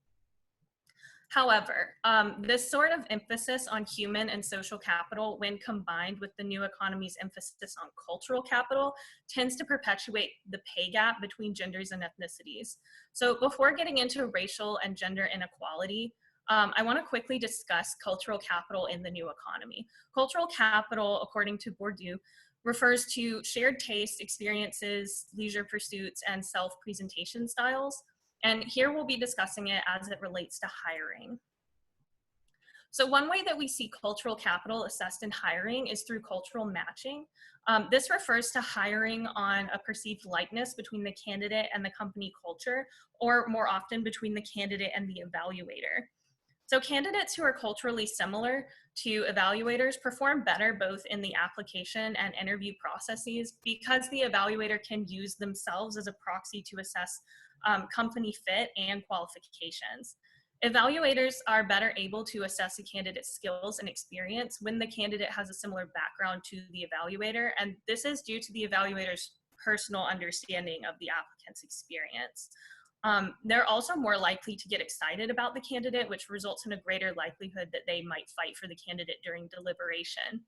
However, this sort of emphasis on human and social capital, when combined with the new economy's emphasis on cultural capital, tends to perpetuate the pay gap between genders and ethnicities. So before getting into racial and gender inequality, I want to quickly discuss cultural capital in the new economy. Cultural capital, according to Bourdieu, refers to shared tastes, experiences, leisure pursuits, and self-presentation styles. And here we'll be discussing it as it relates to hiring. So one way that we see cultural capital assessed in hiring is through cultural matching. This refers to hiring on a perceived likeness between the candidate and the company culture, or more often between the candidate and the evaluator. So candidates who are culturally similar to evaluators perform better both in the application and interview processes because the evaluator can use themselves as a proxy to assess company fit and qualifications. Evaluators are better able to assess a candidate's skills and experience when the candidate has a similar background to the evaluator, and this is due to the evaluator's personal understanding of the applicant's experience. They're also more likely to get excited about the candidate, which results in a greater likelihood that they might fight for the candidate during deliberation.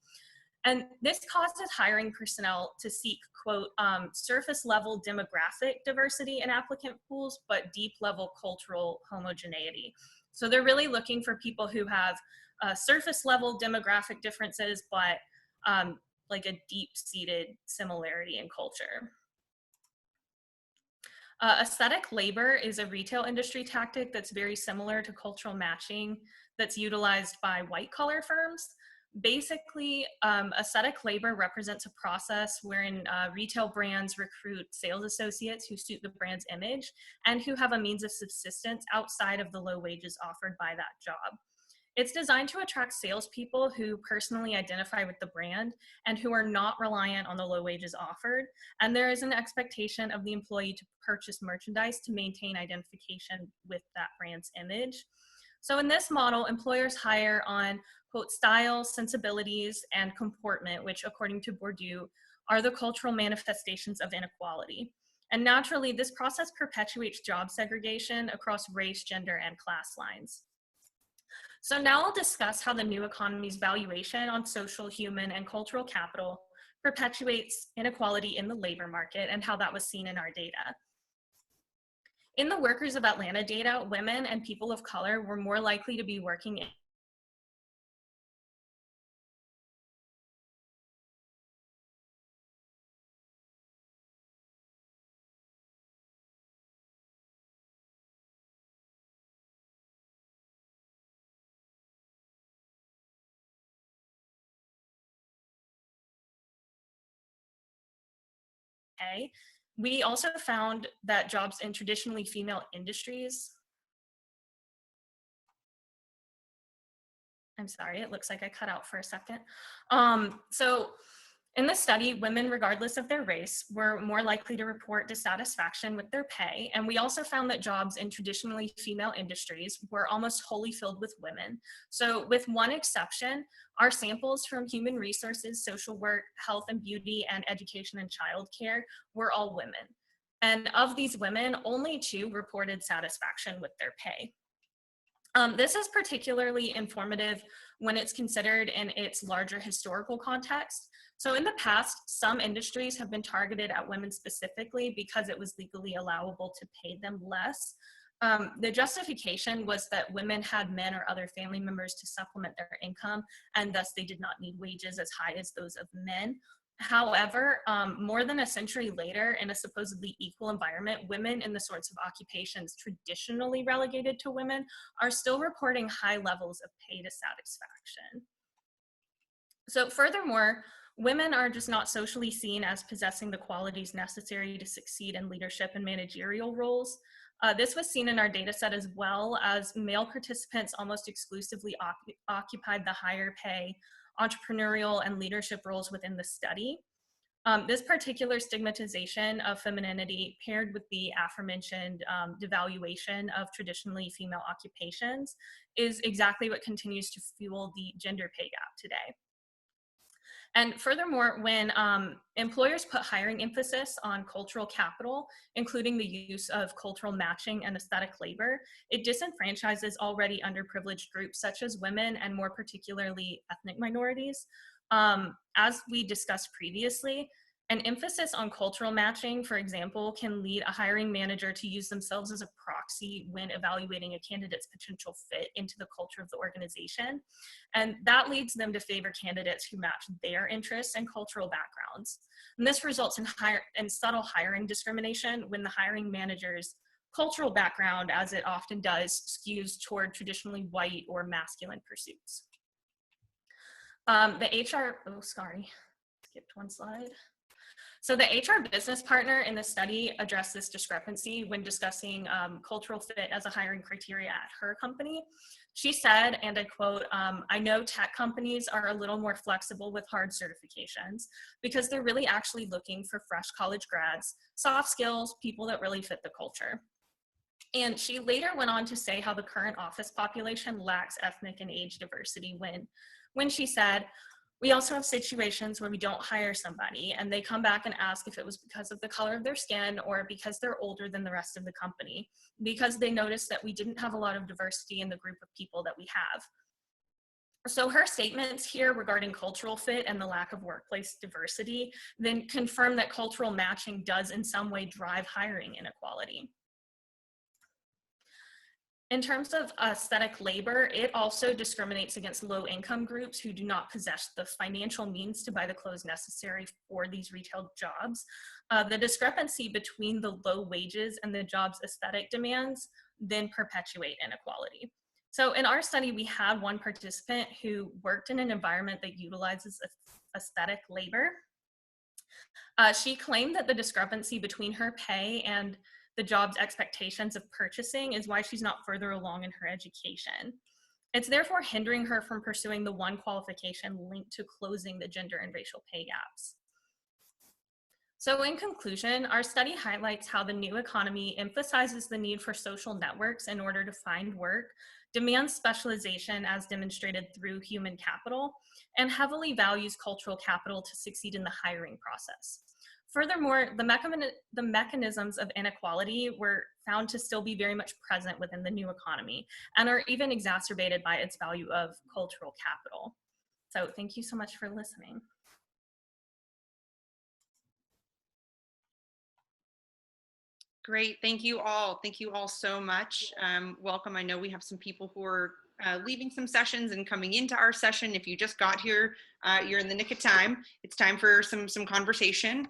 And this causes hiring personnel to seek, quote, surface level demographic diversity in applicant pools, but deep level cultural homogeneity. So they're really looking for people who have surface level demographic differences, but like a deep-seated similarity in culture. Aesthetic labor is a retail industry tactic that's very similar to cultural matching that's utilized by white-collar firms. Basically, aesthetic labor represents a process wherein retail brands recruit sales associates who suit the brand's image and who have a means of subsistence outside of the low wages offered by that job. It's designed to attract salespeople who personally identify with the brand and who are not reliant on the low wages offered. And there is an expectation of the employee to purchase merchandise to maintain identification with that brand's image. So in this model, employers hire on, quote, style, sensibilities, and comportment, which according to Bourdieu are the cultural manifestations of inequality. And naturally, this process perpetuates job segregation across race, gender, and class lines. So now I'll discuss how the new economy's valuation on social, human, and cultural capital perpetuates inequality in the labor market and how that was seen in our data. In the Workers of Atlanta data, women and people of color were more likely to be working in pay. We also found that jobs in traditionally female industries, I'm sorry, it looks like I cut out for a second. So in this study, women, regardless of their race, were more likely to report dissatisfaction with their pay. And we also found that jobs in traditionally female industries were almost wholly filled with women. So with one exception, our samples from human resources, social work, health and beauty, and education and childcare were all women. And of these women, only 2 reported satisfaction with their pay. This is particularly informative when it's considered in its larger historical context. So in the past, some industries have been targeted at women specifically because it was legally allowable to pay them less. The justification was that women had men or other family members to supplement their income, and thus they did not need wages as high as those of men. However, more than a century later, in a supposedly equal environment, women in the sorts of occupations traditionally relegated to women are still reporting high levels of pay dissatisfaction. So furthermore, women are just not socially seen as possessing the qualities necessary to succeed in leadership and managerial roles. This was seen in our data set as well, as male participants almost exclusively occupied the higher pay entrepreneurial and leadership roles within the study. This particular stigmatization of femininity paired with the aforementioned devaluation of traditionally female occupations is exactly what continues to fuel the gender pay gap today. And furthermore, when employers put hiring emphasis on cultural capital, including the use of cultural matching and aesthetic labor, it disenfranchises already underprivileged groups such as women and more particularly ethnic minorities. As we discussed previously, an emphasis on cultural matching, for example, can lead a hiring manager to use themselves as a proxy when evaluating a candidate's potential fit into the culture of the organization. And that leads them to favor candidates who match their interests and cultural backgrounds. And this results in subtle hiring discrimination when the hiring manager's cultural background, as it often does, skews toward traditionally white or masculine pursuits. Skipped one slide. So the HR business partner in the study addressed this discrepancy when discussing cultural fit as a hiring criteria at her company. She said, and I quote, "I know tech companies are a little more flexible with hard certifications because they're really actually looking for fresh college grads, soft skills, people that really fit the culture." And she later went on to say how the current office population lacks ethnic and age diversity when she said, "We also have situations where we don't hire somebody and they come back and ask if it was because of the color of their skin or because they're older than the rest of the company, because they noticed that we didn't have a lot of diversity in the group of people that we have." So her statements here regarding cultural fit and the lack of workplace diversity then confirm that cultural matching does in some way drive hiring inequality. In terms of aesthetic labor, it also discriminates against low-income groups who do not possess the financial means to buy the clothes necessary for these retail jobs. The discrepancy between the low wages and the job's aesthetic demands then perpetuate inequality. So in our study, we had one participant who worked in an environment that utilizes aesthetic labor. She claimed that the discrepancy between her pay and the job's expectations of purchasing is why she's not further along in her education. It's therefore hindering her from pursuing the one qualification linked to closing the gender and racial pay gaps. So in conclusion, our study highlights how the new economy emphasizes the need for social networks in order to find work, demands specialization as demonstrated through human capital, and heavily values cultural capital to succeed in the hiring process. Furthermore, the mechanisms of inequality were found to still be very much present within the new economy and are even exacerbated by its value of cultural capital. So thank you so much for listening. Great, thank you all. Thank you all so much. Welcome. I know we have some people who are leaving some sessions and coming into our session. If you just got here, you're in the nick of time. It's time for some conversation.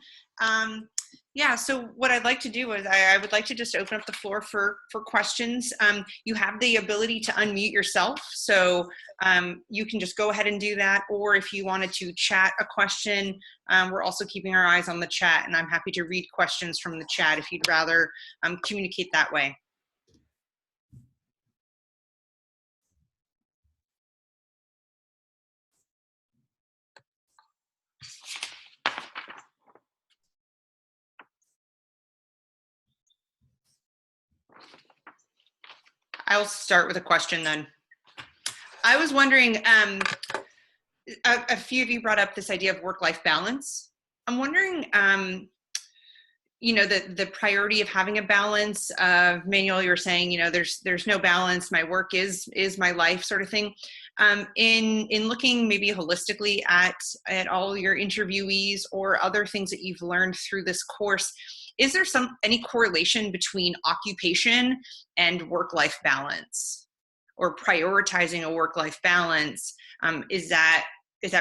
Yeah, so what I'd like to do is I would like to just open up the floor for questions. You have the ability to unmute yourself, so you can just go ahead and do that, or if you wanted to chat a question, we're also keeping our eyes on the chat, and I'm happy to read questions from the chat if you'd rather communicate that way. I'll start with a question then. I was wondering, a few of you brought up this idea of work-life balance. I'm wondering, you know, the priority of having a balance. Manuel, you were saying, you know, there's no balance. My work is my life, sort of thing. In looking maybe holistically at all your interviewees or other things that you've learned through this course, is there any correlation between occupation and work-life balance, or prioritizing a work-life balance? Is that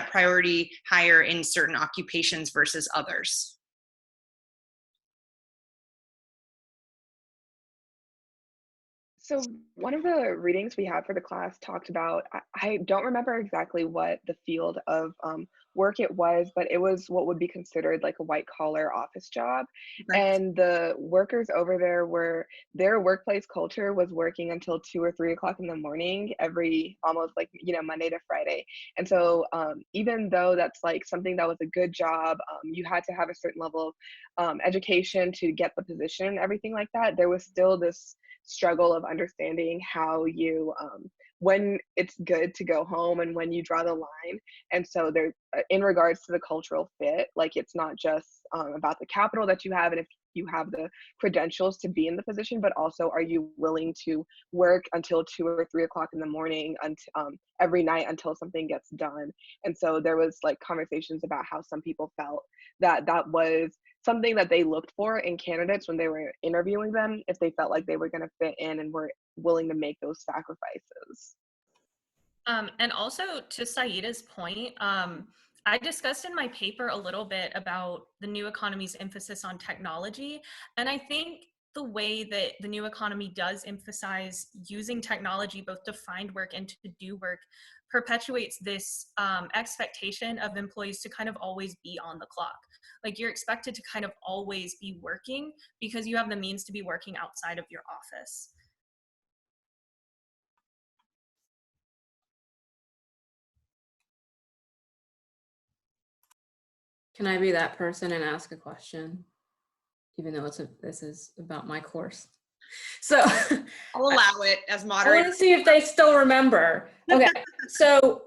priority higher in certain occupations versus others? So one of the readings we had for the class talked about, I don't remember exactly what the field of work it was, but it was what would be considered like a white collar office job. Right. And the workers over there their workplace culture was working until 2 or 3 o'clock in the morning, every almost like, you know, Monday to Friday. And so even though that's like something that was a good job, you had to have a certain level of education to get the position and everything like that, there was still this struggle of understanding how you when it's good to go home and when you draw the line. And so there, in regards to the cultural fit, like it's not just about the capital that you have and if you have the credentials to be in the position, but also are you willing to work until 2 or 3 o'clock in the morning every night until something gets done. And so there was like conversations about how some people felt that was something that they looked for in candidates when they were interviewing them, if they felt like they were going to fit in and were willing to make those sacrifices. And also to Saida's point, I discussed in my paper a little bit about the new economy's emphasis on technology. And I think the way that the new economy does emphasize using technology both to find work and to do work perpetuates this expectation of employees to kind of always be on the clock. Like you're expected to kind of always be working because you have the means to be working outside of your office. Can I be that person and ask a question? Even though this is about my course. So I'll allow it as moderator. I want to see if they still remember. Okay, so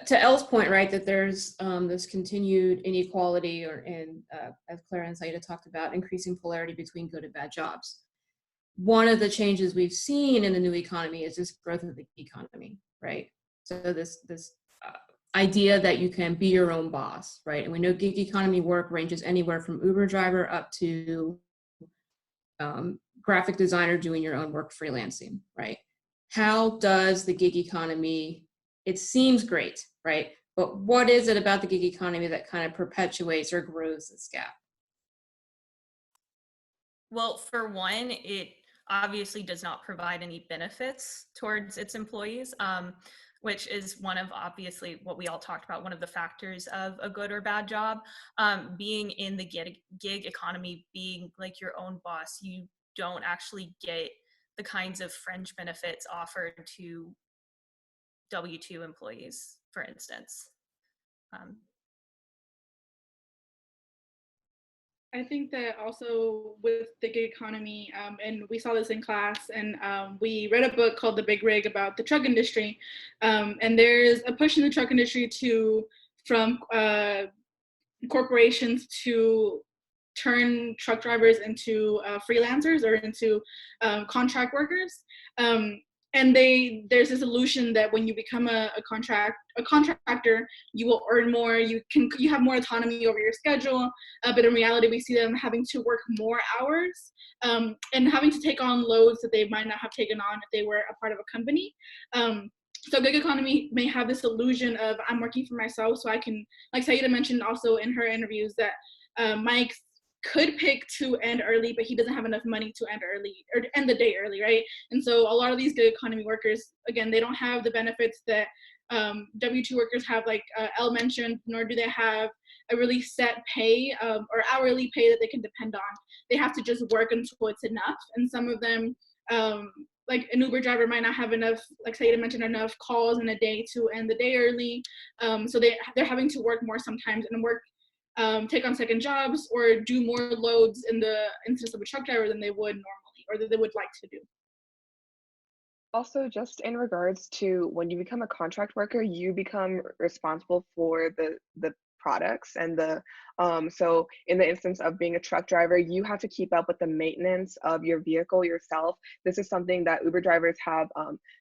to Elle's point, right, that there's this continued inequality, as Clara and Saida talked about, increasing polarity between good and bad jobs. One of the changes we've seen in the new economy is this growth of the economy, right? So this idea that you can be your own boss, right? And we know gig economy work ranges anywhere from Uber driver up to graphic designer doing your own work freelancing, right? How does the gig economy, it seems great, right? But what is it about the gig economy that kind of perpetuates or grows this gap? Well, for one, it obviously does not provide any benefits towards its employees, which is one of obviously what we all talked about, one of the factors of a good or bad job. Being in the gig economy, being like your own boss, you don't actually get the kinds of fringe benefits offered to W-2 employees, for instance. I think that also with the gig economy, and we saw this in class, and we read a book called The Big Rig about the truck industry, and there's a push in the truck industry from corporations to turn truck drivers into freelancers or into contract workers. And there's this illusion that when you become a contractor, you will earn more, you have more autonomy over your schedule, but in reality we see them having to work more hours, and having to take on loads that they might not have taken on if they were a part of a company. So gig economy may have this illusion of I'm working for myself, so I can, like Saida mentioned also in her interviews, that Mike could pick to end early, but he doesn't have enough money to end early or end the day early, right? And so a lot of these gig economy workers, again, they don't have the benefits that W-2 workers have, like Elle mentioned, nor do they have a really set pay or hourly pay that they can depend on. They have to just work until it's enough. And some of them, like an Uber driver might not have enough, like Saida mentioned, enough calls in a day to end the day early. So they're having to work more sometimes and take on second jobs or do more loads in the instance of a truck driver than they would normally or that they would like to do. Also, just in regards to when you become a contract worker, you become responsible for the products and so in the instance of being a truck driver, you have to keep up with the maintenance of your vehicle yourself. This is something that Uber drivers have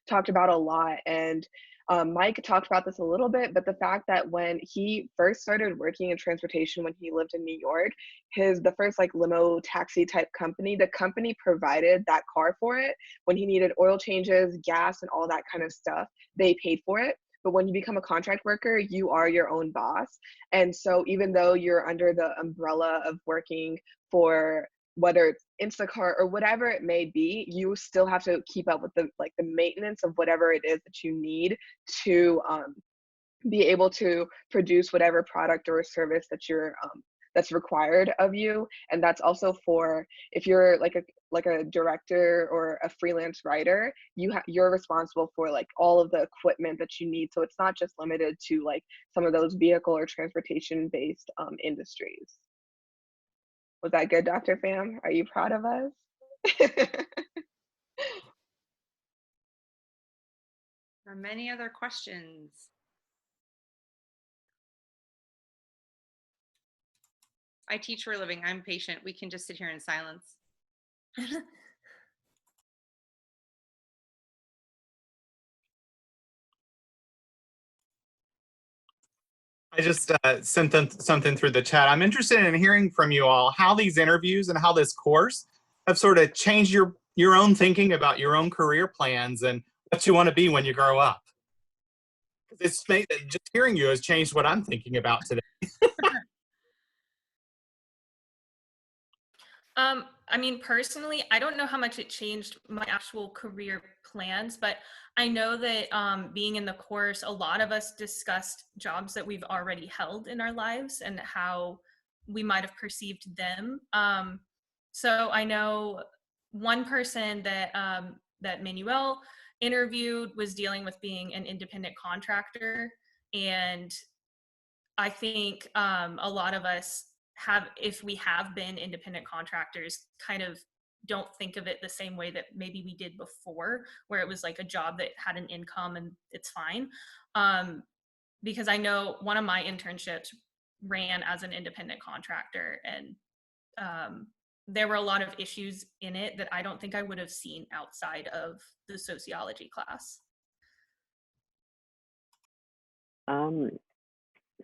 talked about a lot, and Mike talked about this a little bit, but the fact that when he first started working in transportation when he lived in New York, the first like limo taxi type company, the company provided that car for it. When he needed oil changes, gas, and all that kind of stuff, they paid for it. But when you become a contract worker, you are your own boss. And so even though you're under the umbrella of working for whether it's Instacart or whatever it may be, you still have to keep up with the maintenance of whatever it is that you need to be able to produce whatever product or service that that's required of you. And that's also for if you're like a director or a freelance writer, you're responsible for like all of the equipment that you need. So it's not just limited to like some of those vehicle or transportation based industries. Was that good, Dr. Pham? Are you proud of us? Are many other questions? I teach for a living. I'm patient. We can just sit here in silence. I just sent something through the chat. I'm interested in hearing from you all how these interviews and how this course have sort of changed your own thinking about your own career plans and what you want to be when you grow up. Just hearing you has changed what I'm thinking about today. I mean, personally, I don't know how much it changed my actual career plans, but I know that being in the course, a lot of us discussed jobs that we've already held in our lives and how we might have perceived them. So I know one person that that Manuel interviewed was dealing with being an independent contractor, and I think a lot of us if we have been independent contractors, kind of don't think of it the same way that maybe we did before, where it was like a job that had an income and it's fine. Because I know one of my internships ran as an independent contractor, and there were a lot of issues in it that I don't think I would have seen outside of the sociology class.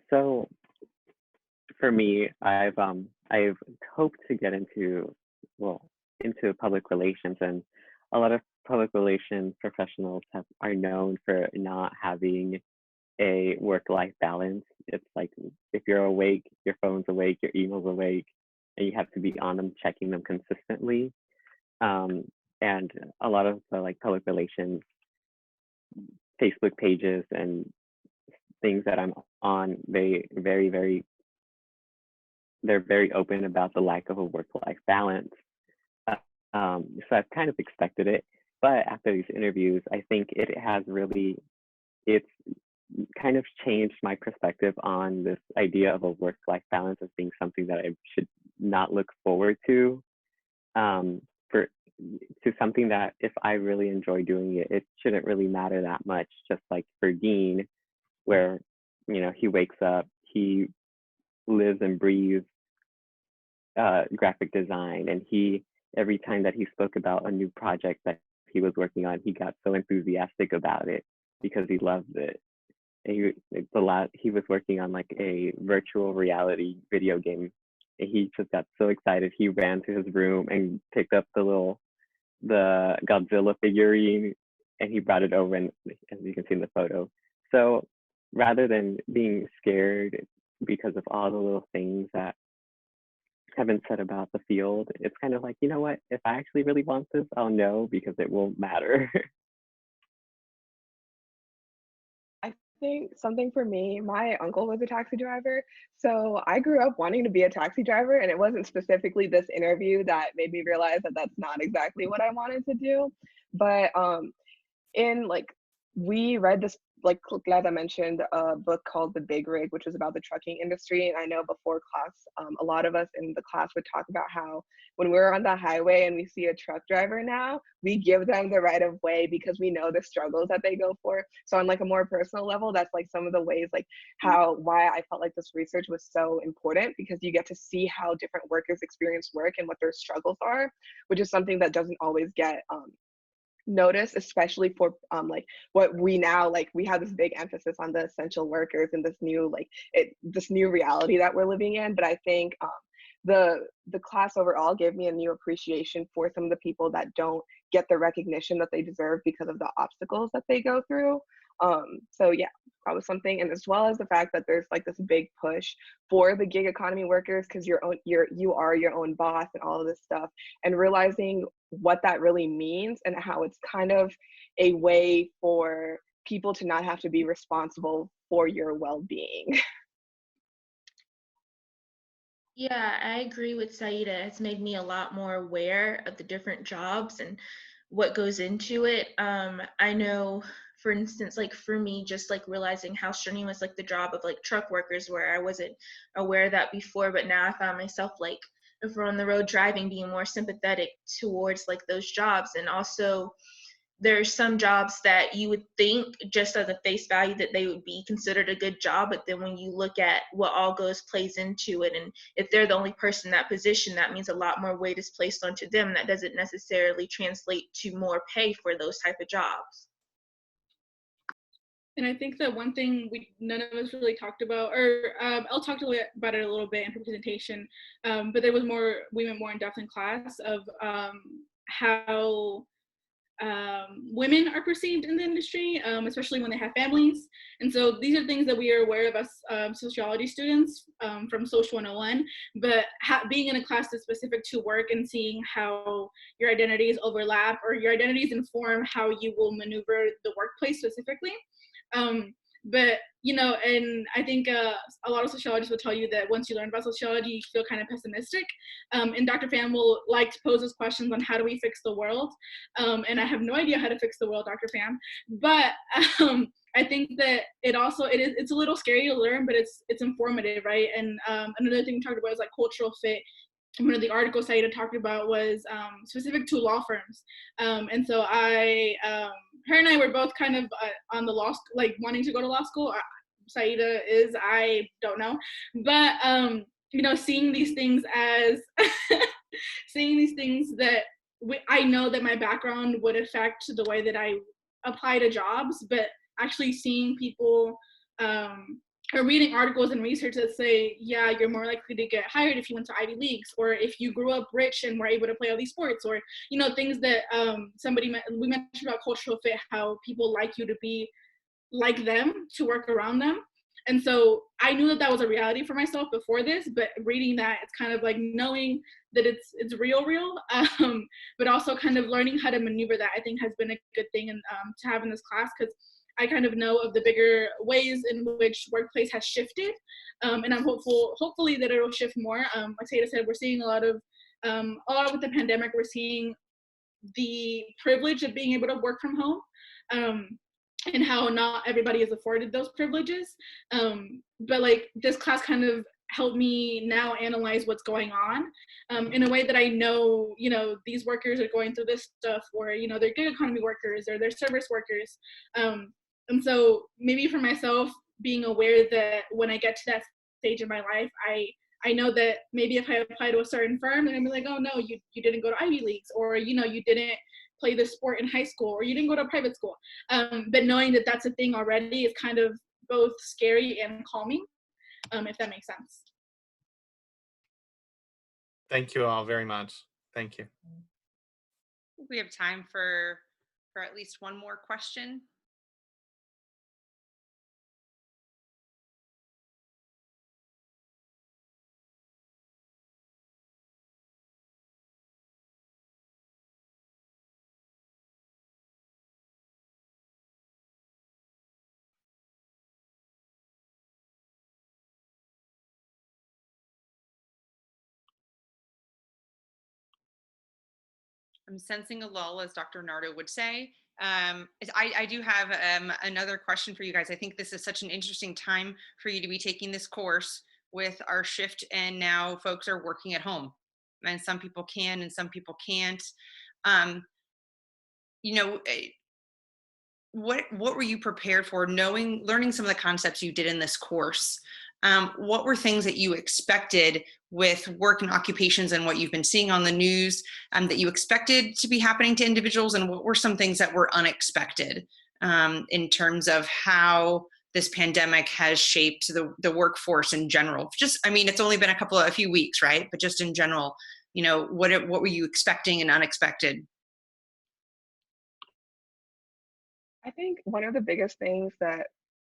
So for me, I've hoped to get into public relations, and a lot of public relations professionals are known for not having a work-life balance. It's like if you're awake, your phone's awake, your email's awake, and you have to be on them, checking them consistently. And a lot of the like public relations Facebook pages and things that I'm on, they're very open about the lack of a work-life balance. So I've kind of expected it, but after these interviews, I think it's kind of changed my perspective on this idea of a work-life balance as being something that I should not look forward to. To something that if I really enjoy doing it, it shouldn't really matter that much. Just like for Dean, where he wakes up, he lives and breathes graphic design, and every time that he spoke about a new project that he was working on, he got so enthusiastic about it because he loved it. And he was working on like a virtual reality video game, and he just got so excited. He ran to his room and picked up the Godzilla figurine, and he brought it over, and as you can see in the photo. So rather than being scared because of all the little things that have been said about the field, it's kind of like, you know what, if I actually really want this, I'll know because it won't matter. I think something for me, my uncle was a taxi driver. So I grew up wanting to be a taxi driver, and it wasn't specifically this interview that made me realize that that's not exactly what I wanted to do. But in like we read this, like glad I mentioned, a book called The Big Rig, which was about the trucking industry. And I know before class, a lot of us in the class would talk about how when we're on the highway and we see a truck driver now, we give them the right of way because we know the struggles that they go for. So on like a more personal level, that's like some of the ways like why I felt like this research was so important, because you get to see how different workers experience work and what their struggles are, which is something that doesn't always get notice, especially for like what we now, like we have this big emphasis on the essential workers and this new this new reality that we're living in. But I think the class overall gave me a new appreciation for some of the people that don't get the recognition that they deserve because of the obstacles that they go through. So yeah, that was something. And as well as the fact that there's like this big push for the gig economy workers, because you are your own boss and all of this stuff, and realizing what that really means and how it's kind of a way for people to not have to be responsible for your well-being. Yeah, I agree with Saida. It's made me a lot more aware of the different jobs and what goes into it. I know, for instance, like for me, just like realizing how strenuous like the job of like truck workers, where I wasn't aware of that before, but now I found myself like, if we're on the road driving, being more sympathetic towards like those jobs. And also there's some jobs that you would think just as a face value that they would be considered a good job, but then when you look at what all plays into it, and if they're the only person in that position, that means a lot more weight is placed onto them. That doesn't necessarily translate to more pay for those type of jobs. And I think that one thing none of us really talked about, or Elle talked about it a little bit in her presentation, but we went more in depth in class of how women are perceived in the industry, especially when they have families. And so these are things that we are aware of as sociology students from Social 101, but being in a class that's specific to work and seeing how your identities overlap or your identities inform how you will maneuver the workplace specifically. But and I think a lot of sociologists will tell you that once you learn about sociology, you feel kind of pessimistic. And Dr. Pham will like to pose those questions on how do we fix the world. And I have no idea how to fix the world, Dr. Pham. But I think that it's a little scary to learn, but it's informative, right? And another thing we talked about is like cultural fit. One of the articles Saida talked about was specific to law firms. And so her and I were both kind of on the law, like wanting to go to law school. Saida is, I don't know. But, seeing these things as, seeing these things that I know that my background would affect the way that I apply to jobs, but actually seeing people or reading articles and research that say, yeah, you're more likely to get hired if you went to Ivy Leagues, or if you grew up rich and were able to play all these sports, or, you know, things that we mentioned about cultural fit, how people like you to be like them, to work around them. And so I knew that that was a reality for myself before this, but reading that, it's kind of like knowing that it's real, but also kind of learning how to maneuver that, I think has been a good thing and to have in this class, because I kind of know of the bigger ways in which workplace has shifted, and I'm hopefully that it'll shift more. Like Saida said, we're seeing a lot with the pandemic, we're seeing the privilege of being able to work from home, and how not everybody is afforded those privileges. But like this class kind of helped me now analyze what's going on in a way that I know, you know, these workers are going through this stuff, or, you know, they're gig economy workers or they're service workers. And so maybe for myself, being aware that when I get to that stage in my life, I know that maybe if I apply to a certain firm, they're gonna be like, oh no, you didn't go to Ivy Leagues, or, you know, you didn't play this sport in high school, or you didn't go to private school. But knowing that that's a thing already is kind of both scary and calming, if that makes sense. Thank you all very much. Thank you. We have time for at least one more question. I'm sensing a lull, as Dr. Nardo would say. I do have another question for you guys. I think this is such an interesting time for you to be taking this course with our shift, and now folks are working at home, and some people can and some people can't. You know, what were you prepared for, learning some of the concepts you did in this course? What were things that you expected with work and occupations and what you've been seeing on the news that you expected to be happening to individuals, and what were some things that were unexpected in terms of how this pandemic has shaped the workforce in general? Just, I mean, it's only been a few weeks, right? But just in general, you know, what were you expecting and unexpected? I think one of the biggest things that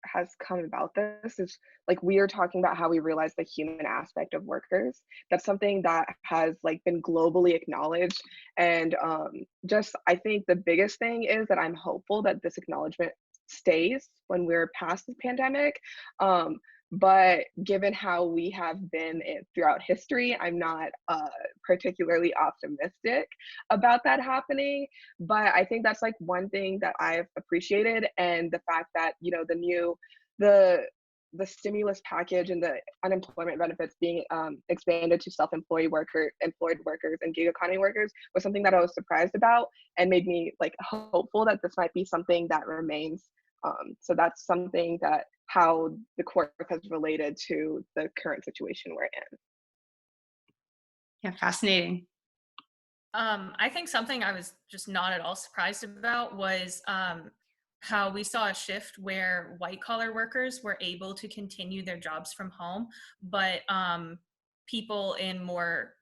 has come about this is, like, we are talking about how we realize the human aspect of workers. That's something that has, like, been globally acknowledged. And just, I think the biggest thing is that I'm hopeful that this acknowledgement stays when we're past the pandemic. But given how we have been throughout history, I'm not particularly optimistic about that happening. But I think that's like one thing that I've appreciated, and the fact that, you know, the stimulus package and the unemployment benefits being expanded to employed workers and gig economy workers was something that I was surprised about, and made me like hopeful that this might be something that remains. So that's something that how the course has related to the current situation we're in. Yeah, fascinating. I think something I was just not at all surprised about was how we saw a shift where white collar workers were able to continue their jobs from home, but people in more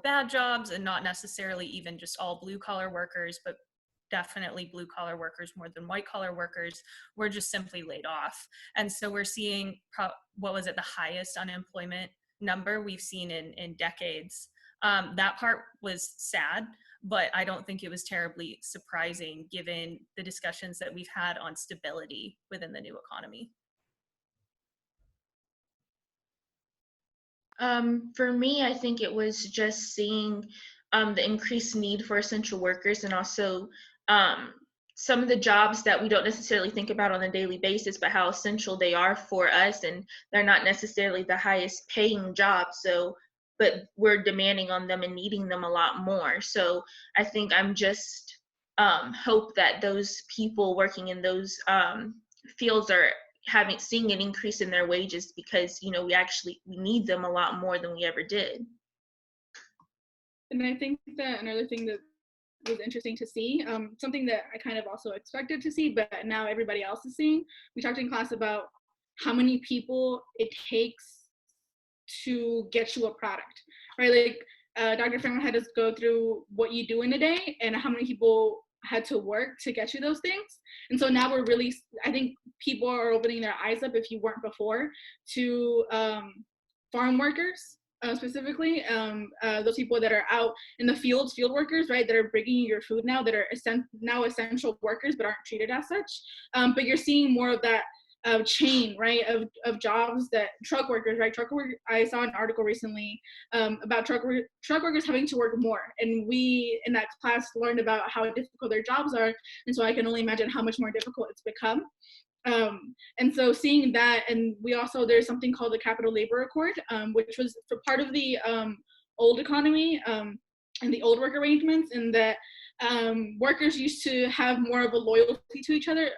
bad jobs, and not necessarily even just all blue collar workers, but definitely blue collar workers more than white collar workers, were just simply laid off. And so we're seeing what was it, the highest unemployment number we've seen in decades. That part was sad, but I don't think it was terribly surprising given the discussions that we've had on stability within the new economy. For me, I think it was just seeing the increased need for essential workers, and also some of the jobs that we don't necessarily think about on a daily basis, but how essential they are for us, and they're not necessarily the highest paying jobs. So, but we're demanding on them and needing them a lot more. So I think I'm just hope that those people working in those fields are seeing an increase in their wages, because, you know, we need them a lot more than we ever did. And I think that another thing that was interesting to see, something that I kind of also expected to see, but now everybody else is seeing. We talked in class about how many people it takes to get you a product, right? Like Dr. Freeman had us go through what you do in a day and how many people had to work to get you those things. And so now we're really, I think people are opening their eyes up, if you weren't before, to farm workers, specifically those people that are out in the field workers, right, that are bringing you your food now, that are now essential workers but aren't treated as such. But you're seeing more of that chain, right, of jobs that truck workers, right? I saw an article recently about truck workers having to work more, and we in that class learned about how difficult their jobs are, and so I can only imagine how much more difficult it's become. And so seeing that, and we also, there's something called the Capital Labor Accord, which was for part of the old economy and the old work arrangements, in that workers used to have more of a loyalty to each other,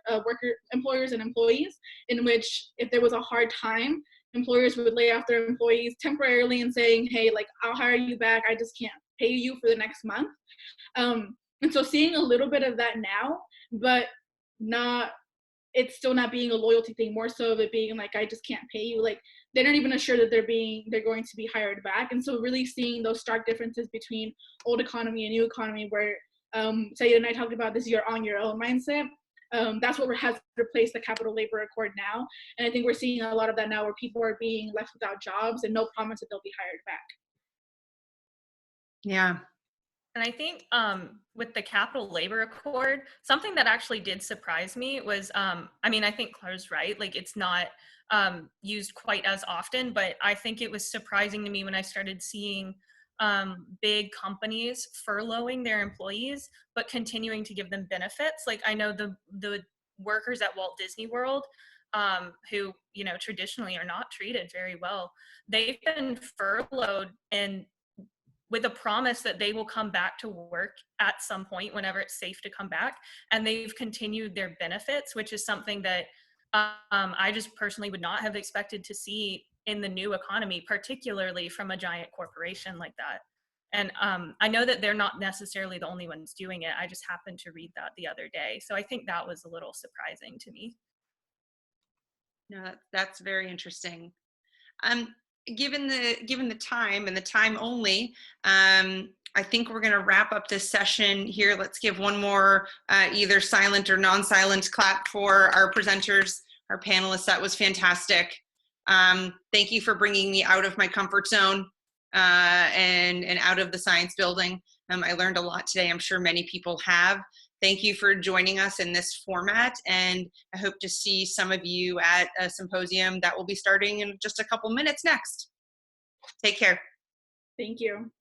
employers and employees, in which if there was a hard time, employers would lay off their employees temporarily and saying, hey, like, I'll hire you back, I just can't pay you for the next month. And so seeing a little bit of that now, but it's still not being a loyalty thing, more so of it being like, I just can't pay you. Like, they're not even assured that they're going to be hired back. And so really seeing those stark differences between old economy and new economy, where Sayed and I talked about this you're on your own mindset. That's what has replaced the Capital Labor Accord now. And I think we're seeing a lot of that now, where people are being left without jobs and no promise that they'll be hired back. Yeah. And I think with the Capital Labor Accord, something that actually did surprise me was, I mean, I think Claire's right, like it's not used quite as often, but I think it was surprising to me when I started seeing big companies furloughing their employees, but continuing to give them benefits. Like I know the workers at Walt Disney World, who, you know, traditionally are not treated very well, they've been furloughed and with a promise that they will come back to work at some point whenever it's safe to come back. And they've continued their benefits, which is something that I just personally would not have expected to see in the new economy, particularly from a giant corporation like that. And I know that they're not necessarily the only ones doing it. I just happened to read that the other day. So I think that was a little surprising to me. No, that's very interesting. Given the time and the time only, I think we're going to wrap up this session here. Let's give one more either silent or non-silent clap for our presenters, our panelists. That was fantastic. Thank you for bringing me out of my comfort zone and out of the science building. I learned a lot today. I'm sure many people have. Thank you for joining us in this format, and I hope to see some of you at a symposium that will be starting in just a couple minutes next. Take care. Thank you.